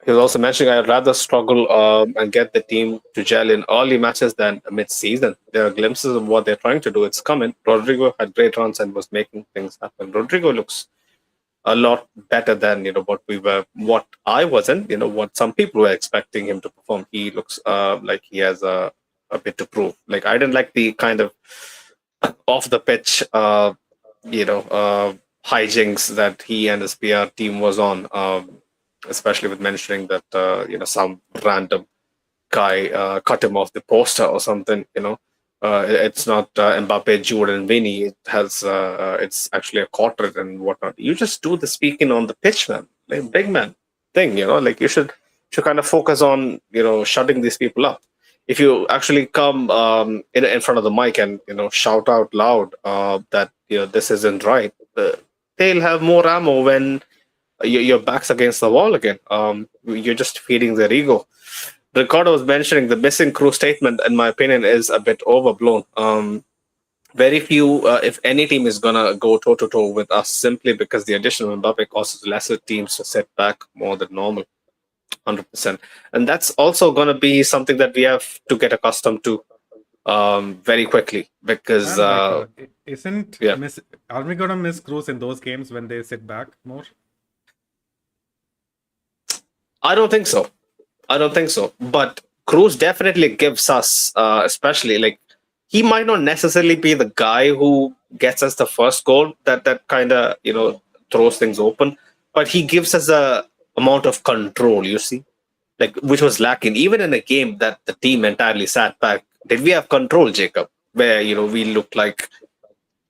He was also mentioning I'd rather struggle and get the team to gel in early matches than mid-season. There are glimpses of what they're trying to do. It's coming. Rodrigo had great runs and was making things happen. Rodrigo looks a lot better than what I wasn't. What some people were expecting him to perform. He looks like he has a bit to prove. Like I didn't like the kind of off the pitch, hijinks that he and his PR team was on. Especially with mentioning that some random guy cut him off the poster or something. It's not Mbappe, Jude, and Vinny. It has it's actually a quartet and whatnot. You just do the speaking on the pitch, man, like big man thing. Like you should kind of focus on shutting these people up. if you actually come in front of the mic and shout out loud that this isn't right, they'll have more ammo when your back's against the wall again. You're just feeding their ego. Ricardo was mentioning the missing crew statement, in my opinion, is a bit overblown. Very few, if any team is gonna go toe to toe with us simply because the addition of Mbappe causes lesser teams to set back more than normal. 100%, and that's also gonna be something that we have to get accustomed to very quickly because Man, like, isn't yeah, are we gonna miss Cruz in those games when they sit back more? I don't think so. I don't think so. But Cruz definitely gives us, especially like he might not necessarily be the guy who gets us the first goal that kind of throws things open, but he gives us a amount of control. You see, like which was lacking even in a game that the team entirely sat back. Did we have control, Jacob? Where we looked like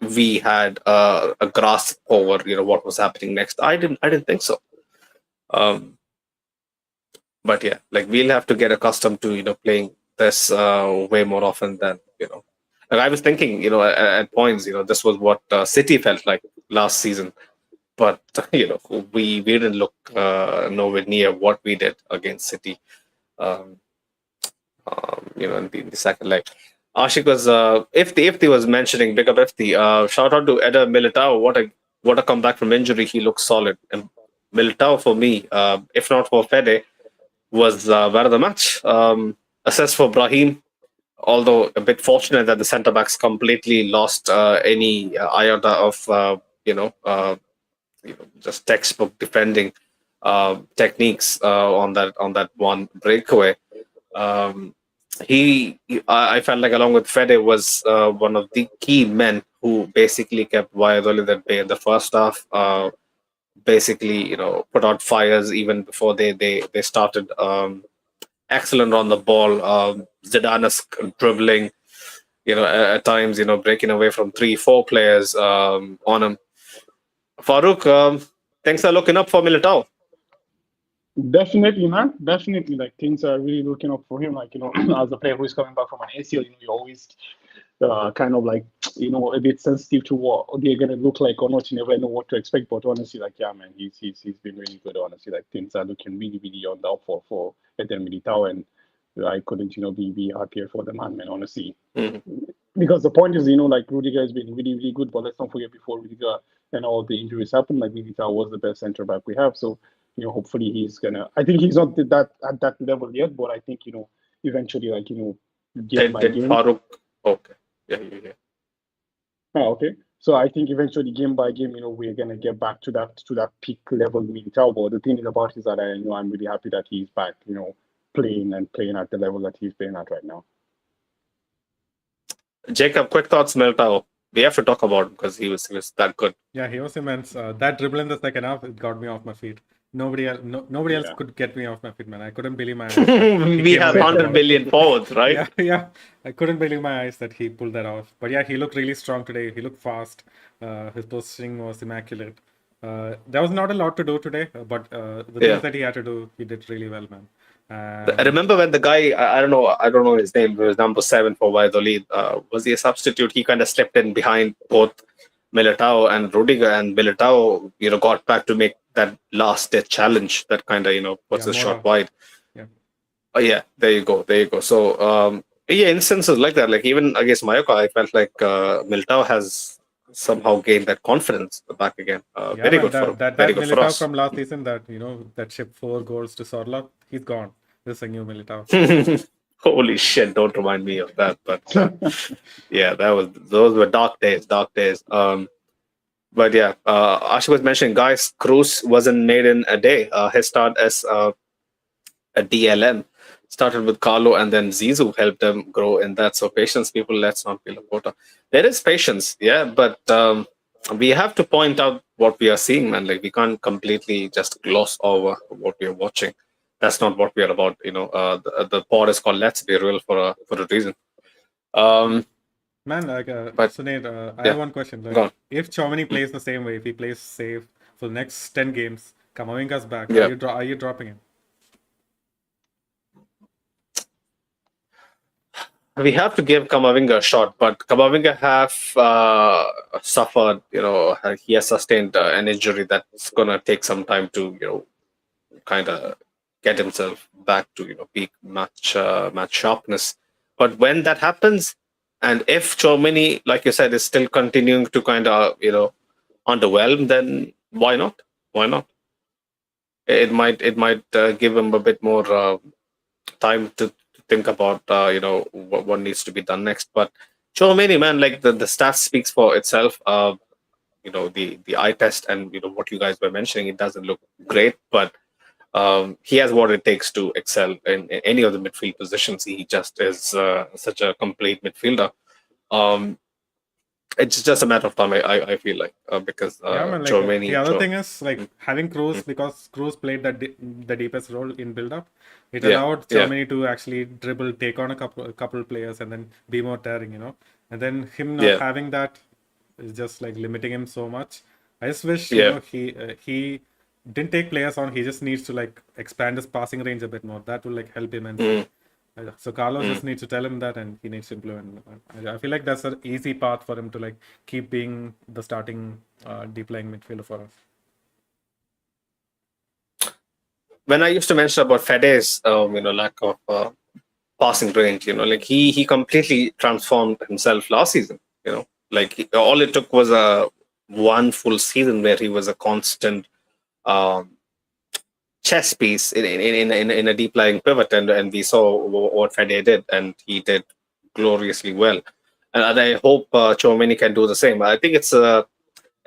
we had a grasp over what was happening next. I didn't think so. Um, but yeah, like we'll have to get accustomed to playing this way more often than like I was thinking at points this was what City felt like last season, but we didn't look nowhere near what we did against City um, in the second leg. Ashik was if was mentioning big up Ifti, shout out to Eder Militao. What a comeback from injury. He looks solid. And Militao for me, if not for Fede, was man of the match. Assist for Brahim, although a bit fortunate that the centre backs completely lost any iota of just textbook defending techniques on that one breakaway. Um, I felt like along with Fede was one of the key men who basically kept Valladolid at bay in the first half. Basically, put out fires even before they started. Excellent on the ball. Zidane's dribbling, at times, breaking away from 3-4 players on him. Farouk, things are looking up for Militao. Definitely, man. Definitely, like things are really looking up for him. Like as a player who is coming back from an ACL, you always kind of like a bit sensitive to what they're gonna look like or not. You never know what to expect. But honestly, like yeah, man, he's been really good. Honestly, like things are looking really really on the up for Eden Militao, and I couldn't be happier for the man, Honestly, because the point is like Rudiger has been really really good, but let's not forget before Rudiger and all the injuries happened, like Militao was the best centre back we have. So hopefully he's gonna. I think he's not that at that level yet, but I think eventually, like game by Did game. Farouk? Okay, yeah. Oh, okay. So I think eventually, game by game, we're gonna get back to that peak level Militao. But the thing is about is that I'm really happy that he's back. Playing at the level that he's playing at right now. Jacob, quick thoughts, Militao. We have to talk about him because he was that good. Yeah, he was immense. That dribble in the second half, it got me off my feet. Nobody else could get me off my feet, man. I couldn't believe my eyes. We have 100 million forwards, right? Yeah. I couldn't believe my eyes that he pulled that off. But yeah, he looked really strong today. He looked fast. His positioning was immaculate. There was not a lot to do today, but the things that he had to do, he did really well, man. I remember when the guy, I don't know his name, it was number 7 for Valladolid. Was he a substitute? He kind of stepped in behind both Militao and Rudiger, and Militao, got back to make that last ditch challenge that kind of puts the shot wide. Yeah. Oh yeah, there you go. So instances like that, like even against Mallorca, I felt like Militao has somehow gained that confidence back again. Very good for him. Very good for us. From last season that shipped 4 goals to Sorloth, he's gone. This is a new Militao. Holy shit! Don't remind me of that. But yeah, those were dark days. But yeah, Ashik was mentioning, guys, Cruz wasn't made in a day. His start as a DLM started with Carlo, and then Zizou helped him grow in that. So patience, people. Let's not be Lakota. There is patience, yeah, but we have to point out what we are seeing, man. Like we can't completely just gloss over what we are watching. That's not what we are about. The pod is called "Let's Be Real" for a reason. Man, like, Sunaid, I have one question. Like, if Chomini plays the same way, if he plays safe for the next 10 games, Kamavinga's back. Are you dropping him? we have to give Kamavinga a shot, but Kamavinga have suffered. He has sustained an injury that's gonna take some time to kind of get himself back to peak match sharpness. But when that happens, and if Chomini, like you said, is still continuing to kind of underwhelm, then why not? Why not? It might give him a bit more time to think about what needs to be done next. But Chomini, man, like the stats speaks for itself. The eye test and what you guys were mentioning, it doesn't look great, but he has what it takes to excel in any of the midfield positions. He just is such a complete midfielder. Um, it's just a matter of time. I feel like because Yeah, man. Like the other thing is like having Cruz, because Cruz played the deepest role in build-up. It allowed Germany to actually dribble, take on a couple players, and then be more daring. And then him not having that is just like limiting him so much. I just wish he didn't take players on. He just needs to like expand his passing range a bit more. That will like help him. And so Carlos just needs to tell him that, and he needs to implement. I feel like that's an easy path for him to like keep being the starting deep lying midfielder for us. When I used to mention about Fede's lack of passing range, like he completely transformed himself last season. Like all it took was a one full season where he was a constant chess piece in a deep lying pivot, and we saw what Fede did, and he did gloriously well. And I hope Chouameni can do the same. I think it's a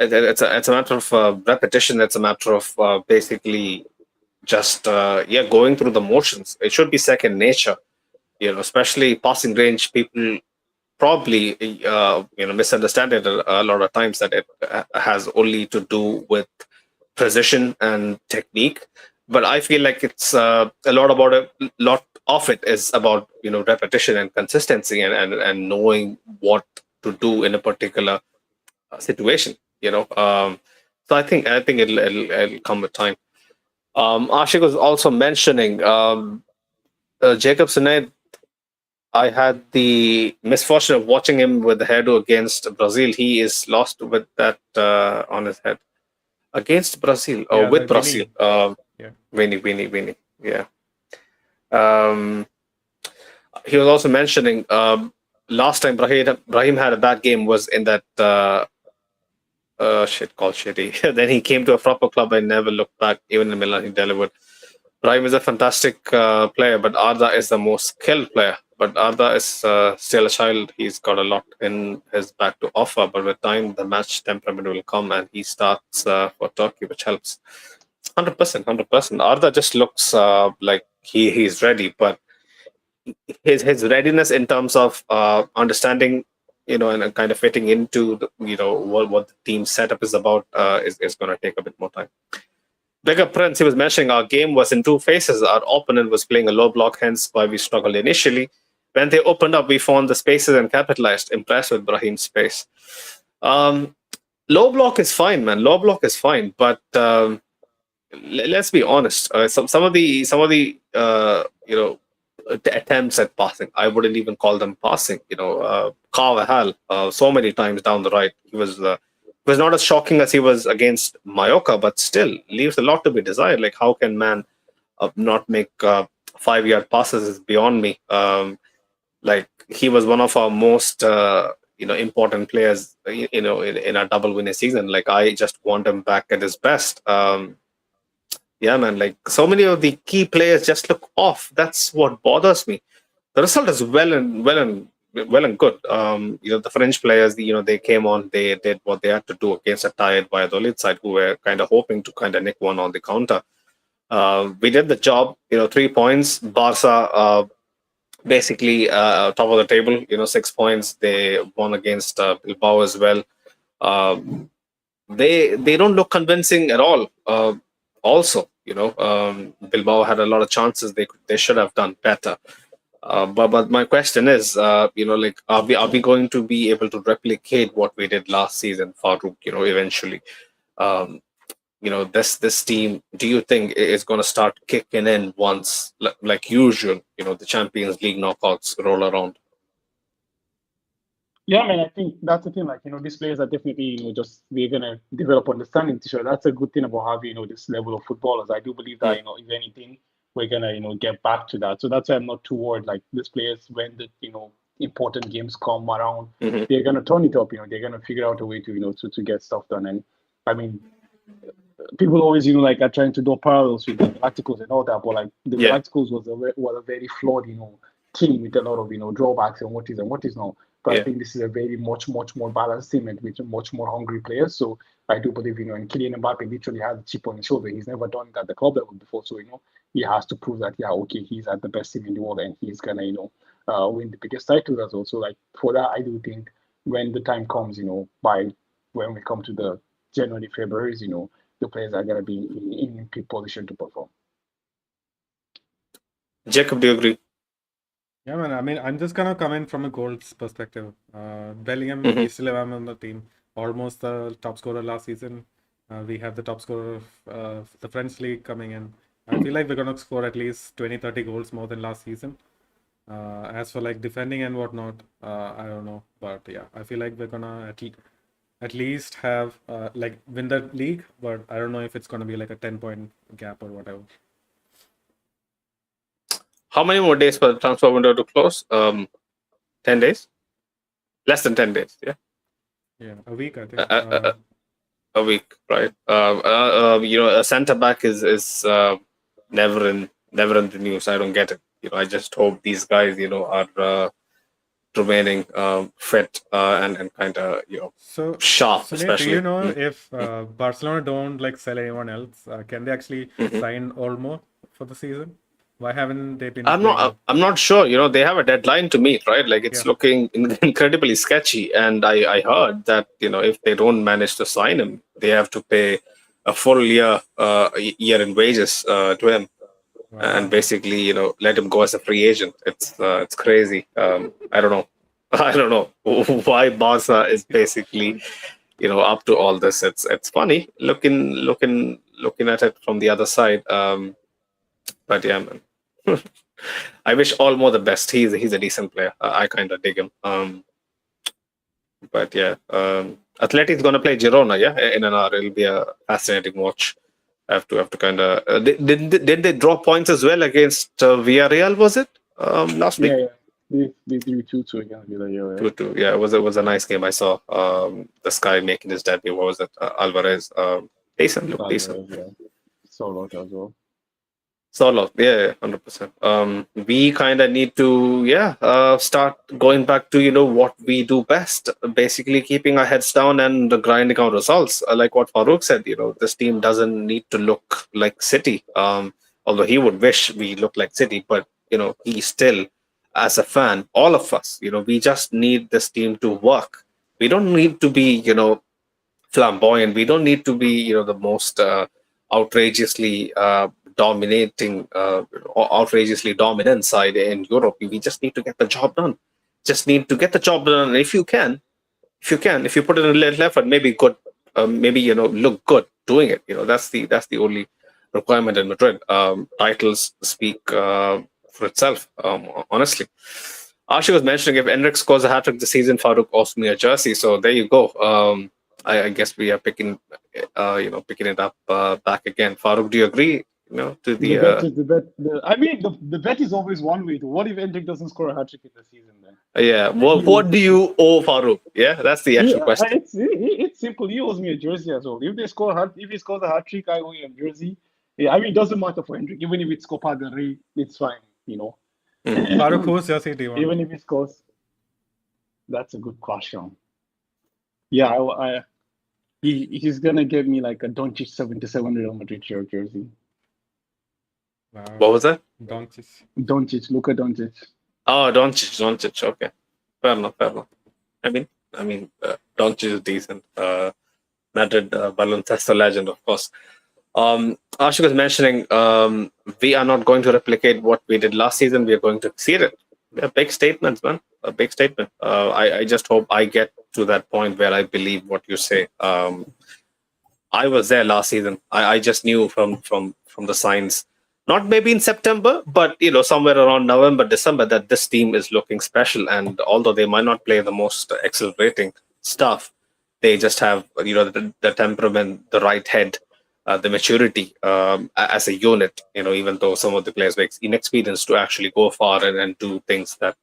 matter of repetition. It's a matter of basically just going through the motions. It should be second nature. Especially passing range. People probably misunderstand it a lot of times, that it has only to do with precision and technique. But I feel like it's a lot of it is about repetition and consistency and knowing what to do in a particular situation. So I think it'll come with time. Ashik was also mentioning Jacob Sinet. I had the misfortune of watching him with the hairdo against Brazil. He is lost with that on his head against Brazil or with Brazil. Winnie. Yeah. He was also mentioning last time Brahim had a bad game was in that shit called Shitty. Then he came to a proper club and never looked back. Even in Milan, he delivered. Brahim is a fantastic player, but Arda is the most skilled player. But Arda is still a child. He's got a lot in his back to offer. But with time, the match temperament will come, and he starts for Turkey, which helps. 100%. Arda just looks like he's ready, but his readiness in terms of understanding, and kind of fitting into what the team setup is about is going to take a bit more time. Bigger Prince, he was mentioning our game was in two phases. Our opponent was playing a low block, hence why we struggled initially. When they opened up, we found the spaces and capitalized. Impressed with Brahim's space. Low block is fine, man. Low block is fine, but let's be honest. Some of the attempts at passing, I wouldn't even call them passing. Carvajal, so many times down the right, he was not as shocking as he was against Mallorca, but still leaves a lot to be desired. Like, how can man not make 5-yard passes is beyond me. Like, he was one of our most important players in our double winning season. Like, I just want him back at his best. Yeah, man, like so many of the key players just look off. That's what bothers me. The result is well and good. The French players, they came on, they did what they had to do against a tired Valladolid side who were kind of hoping to kind of nick one on the counter. We did the job. 3 points. Barca basically top of the table. 6 points. They won against Bilbao as well. They don't look convincing at all. Also, Bilbao had a lot of chances. They should have done better. But my question is, are we going to be able to replicate what we did last season, Farouk? Eventually, this team. Do you think is going to start kicking in once, like usual? The Champions League knockouts roll around. Yeah, man, I think that's the thing. Like, these players are definitely, just we're gonna develop understanding to sure. That's a good thing about having, this level of footballers. I do believe that, Mm. if anything, we're gonna, get back to that. So that's why I'm not too worried. Like these players, when the, important games come around, Mhm. they're gonna turn it up. They're gonna figure out a way to, to get stuff done. And I mean, people always, like, are trying to draw parallels with the Galacticos and all that, but like the Yeah. Galacticos was a very flawed, team with a lot of, drawbacks and what is not. But I Yeah. think this is a very much more balanced team and with much more hungry players. So I do believe, and Kylian Mbappe literally has a chip on his shoulder. He's never done it at the club level before, so he has to prove that, yeah, okay, he's at the best team in the world and he's gonna, win the biggest title as well. So like for that, I do think when the time comes, by when we come to the January, February, the players are gonna be in peak position to perform. Jacob, do you agree? Yeah, man. I mean, I'm just gonna come in from a goals perspective. Bellingham, Mhm. we still have him on the team. Almost the top scorer last season. We have the top scorer of the French league coming in. I feel like we're gonna score at least 20, 30 goals more than last season. As for like defending and whatnot, I don't know, but yeah, I feel like we're gonna at least have like win the league, but I don't know if it's gonna be like a 10-point gap or whatever. How many more days for the transfer window to close? 10 days? Less than 10 days, yeah. Yeah, a week, I Uh, think. uh, uh, a week, right? A centre back is never in the news. I don't get it. I just hope these guys, are remaining fit and kind of So, sharp, Sunil, do you especially. know Mm. if Barcelona don't like sell anyone else? Can they actually Mhm. sign Olmo for the season? Why haven't they been I'm playing not. well? I'm not sure. They have a deadline to meet, right? Like it's Yeah. looking incredibly sketchy. And I heard that if they don't manage to sign him, they have to pay a full year in wages to him, and Wow. basically let him go as a free agent. It's crazy. I don't know. I don't know why Barca is basically up to all this. It's funny looking at it from the other side. But yeah, man. I wish Olmo the best. He's a decent player. I kind of dig him. But yeah, Atleti's gonna play Girona. Yeah, in an hour. It'll be a fascinating watch. Have to kind of. Did they draw points as well against Villarreal? Was it last week? Yeah. They drew 2-2 against Villarreal. Yeah. 2-2. Yeah, it was a nice game. I saw this guy making his debut. What was it? Alvarez. Decent. Look decent. Yeah. Solo as well. Solo, yeah, 100%. We kind of need to, start going back to what we do best, basically keeping our heads down and grinding out results. Like what Farouk said, this team doesn't need to look like City. Although he would wish we look like City, but he still, as a fan, all of us, we just need this team to work. We don't need to be, flamboyant. We don't need to be, the most outrageously dominating, or outrageously dominant side in Europe. We just need to get the job done. Just need to get the job done. And if you put in a little effort, maybe good, maybe look good doing it. That's the only requirement in Madrid. Titles speak for itself. Honestly. Ashi was mentioning if Enric scores a hat trick this season, Farouk owes me a jersey. So there you go. I guess we are picking it up back again. Farouk, do you agree? To The the bet is the bet. I mean, the bet is always one way. What if Endrick doesn't score a hat trick in the season then? yeah. What do you owe Farouk? Yeah, that's the actual Yeah, question. it's simple. He owes me a jersey as well. If he scores a hat trick, I owe him a jersey. Yeah, I mean, it doesn't matter for Hendrick. Even if it's Copa del Rey, it's fine. Mhm. Farooq, whose jersey do you want? Even if he scores, that's a good question. Yeah, he's gonna get me like a Doncic 77 Real Madrid jersey. Wow. What was that? Doncic, Luka Doncic. Oh, Doncic. Okay, fair enough. I mean, Doncic is decent. Madrid baloncesto legend, of course. Ashik was mentioning we are not going to replicate what we did last season. We are going to exceed it. They're big statements, man. A big statement. I just hope I get to that point where I believe what you say. I was there last season. I just knew from the signs not maybe in September, but somewhere around November, December, that this team is looking special. And although they might not play the most accelerating stuff, they just have the temperament, the right head, the maturity as a unit. Even though some of the players were inexperienced to actually go far and do things that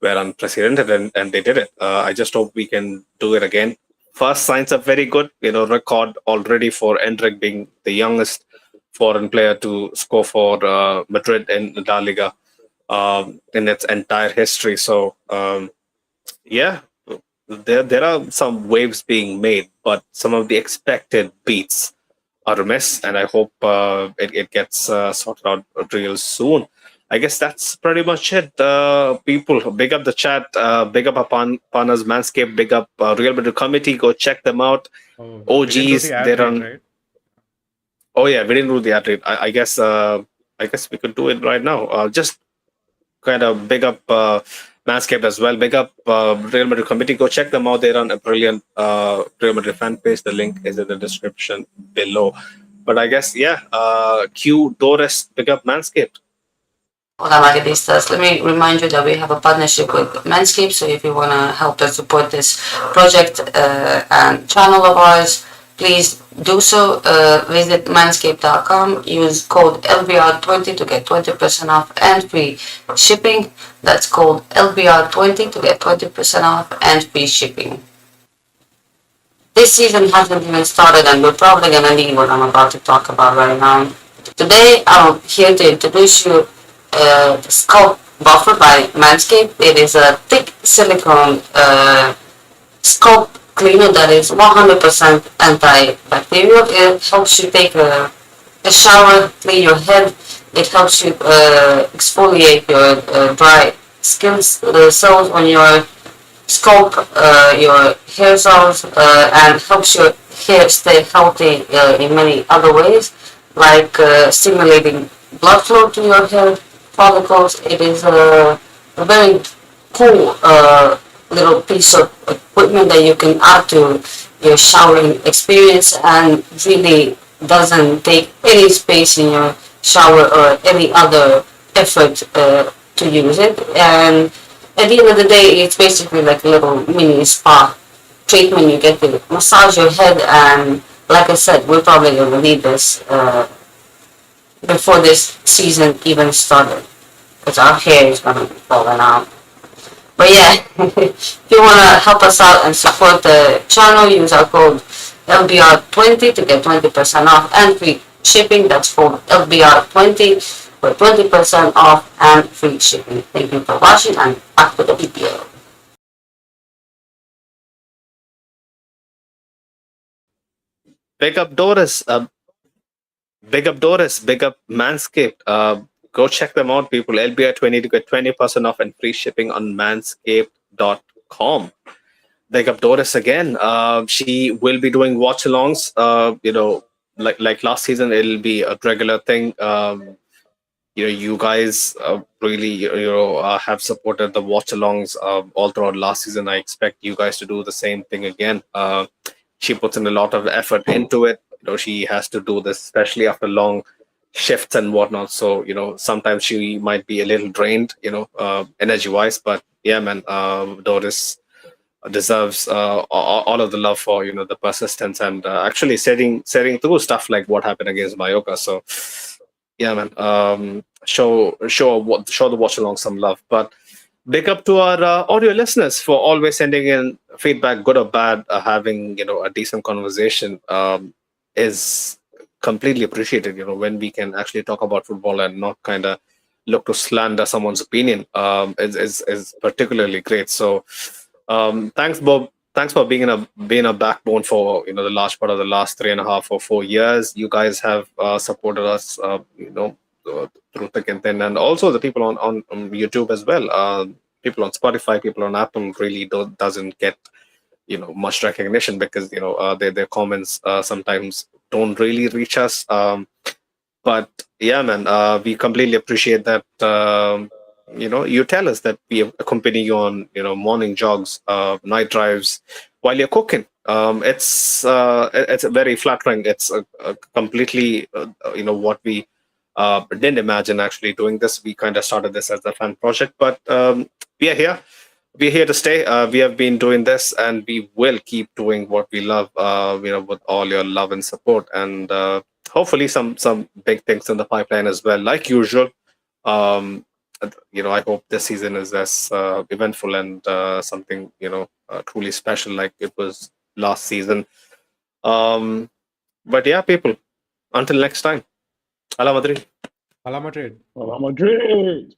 were unprecedented, and they did it. I just hope we can do it again. First signs are very good. Record already for Endrick being the youngest foreign player to score for Madrid in La Liga in its entire history. So yeah, there are some waves being made, but some of the expected beats are amiss, and I hope it gets sorted out real soon. I guess that's pretty much it. People, big up the chat, big up our partners, Manscaped, big up Real Madrid committee. Go check them out. Oh, we didn't do OGs, the ad they're read, on. right? Oh yeah, we didn't do the ad read. I guess we could do it right now. Just kind of big up Manscaped as well. Big up Real Madrid committee. Go check them out. They run a brilliant Real Madrid fan page. The link is in the description below. But I guess yeah, Q Doris, big up Manscaped. Hola Madridistas, let me remind you that we have a partnership with Manscaped, so if you want to help us support this project and channel of ours, please do so. Visit manscaped.com, use code LBR20 to get 20% off and free shipping. That's code LBR20 to get 20% off and free shipping. This season hasn't even started, and we're probably going to need what I'm about to talk about right now. Today, I'm here to introduce you scalp buffer by Manscaped. It is a thick silicone scalp cleaner that is 100% antibacterial. It helps you take a shower, clean your head. It helps you exfoliate your dry skin cells on your scalp, your hair cells, and helps your hair stay healthy in many other ways, like stimulating blood flow to your hair follicles. It is a very cool little piece of equipment that you can add to your showering experience, and really doesn't take any space in your shower or any other effort to use it. And at the end of the day, it's basically like a little mini spa treatment. You get to massage your head, and like I said, we're probably going to need this before this season even started, because our hair is going to be falling out. But yeah, if you want to help us out and support the channel, use our code LBR20 to get 20% off and free shipping. That's code LBR20 for 20% off and free shipping. Thank you for watching, and back to the video. Big up Doris. Big up Doris. Big up Manscaped. Go check them out, people. LBR20 to get 20% off and free shipping on manscaped.com. Big up Doris again. She will be doing watch-alongs. Like last season, it'll be a regular thing. You guys really have supported the watch-alongs all throughout last season. I expect you guys to do the same thing again. She puts in a lot of effort into it. She has to do this, especially after long shifts and whatnot. So sometimes she might be a little drained, energy wise. But yeah, man, Doris deserves all of the love for the persistence and actually setting through stuff like what happened against Mallorca. So yeah, man, show the watch along some love. But big up to our audio listeners for always sending in feedback, good or bad. Having a decent conversation is completely appreciated. When we can actually talk about football and not kind of look to slander someone's opinion is particularly great. So thanks, Bob. Thanks for being a backbone for the large part of the last 3.5 or 4 years. You guys have supported us, through thick and thin, and also the people on YouTube as well. People on Spotify, people on Apple really doesn't get much recognition because their comments sometimes don't really reach us. But yeah, man, we completely appreciate that. You tell us that we accompany you on morning jogs, night drives while you're cooking. It's very flattering. It's completely what we Didn't imagine actually doing this. We kind of started this as a fan project, but we are here. We're here to stay. We have been doing this, and we will keep doing what we love. With all your love and support, and hopefully some big things in the pipeline as well. Like usual, I hope this season is as eventful and something truly special like it was last season. But yeah, people. Until next time. Hala Madrid. Hala Madrid. Well, I'm Madrid.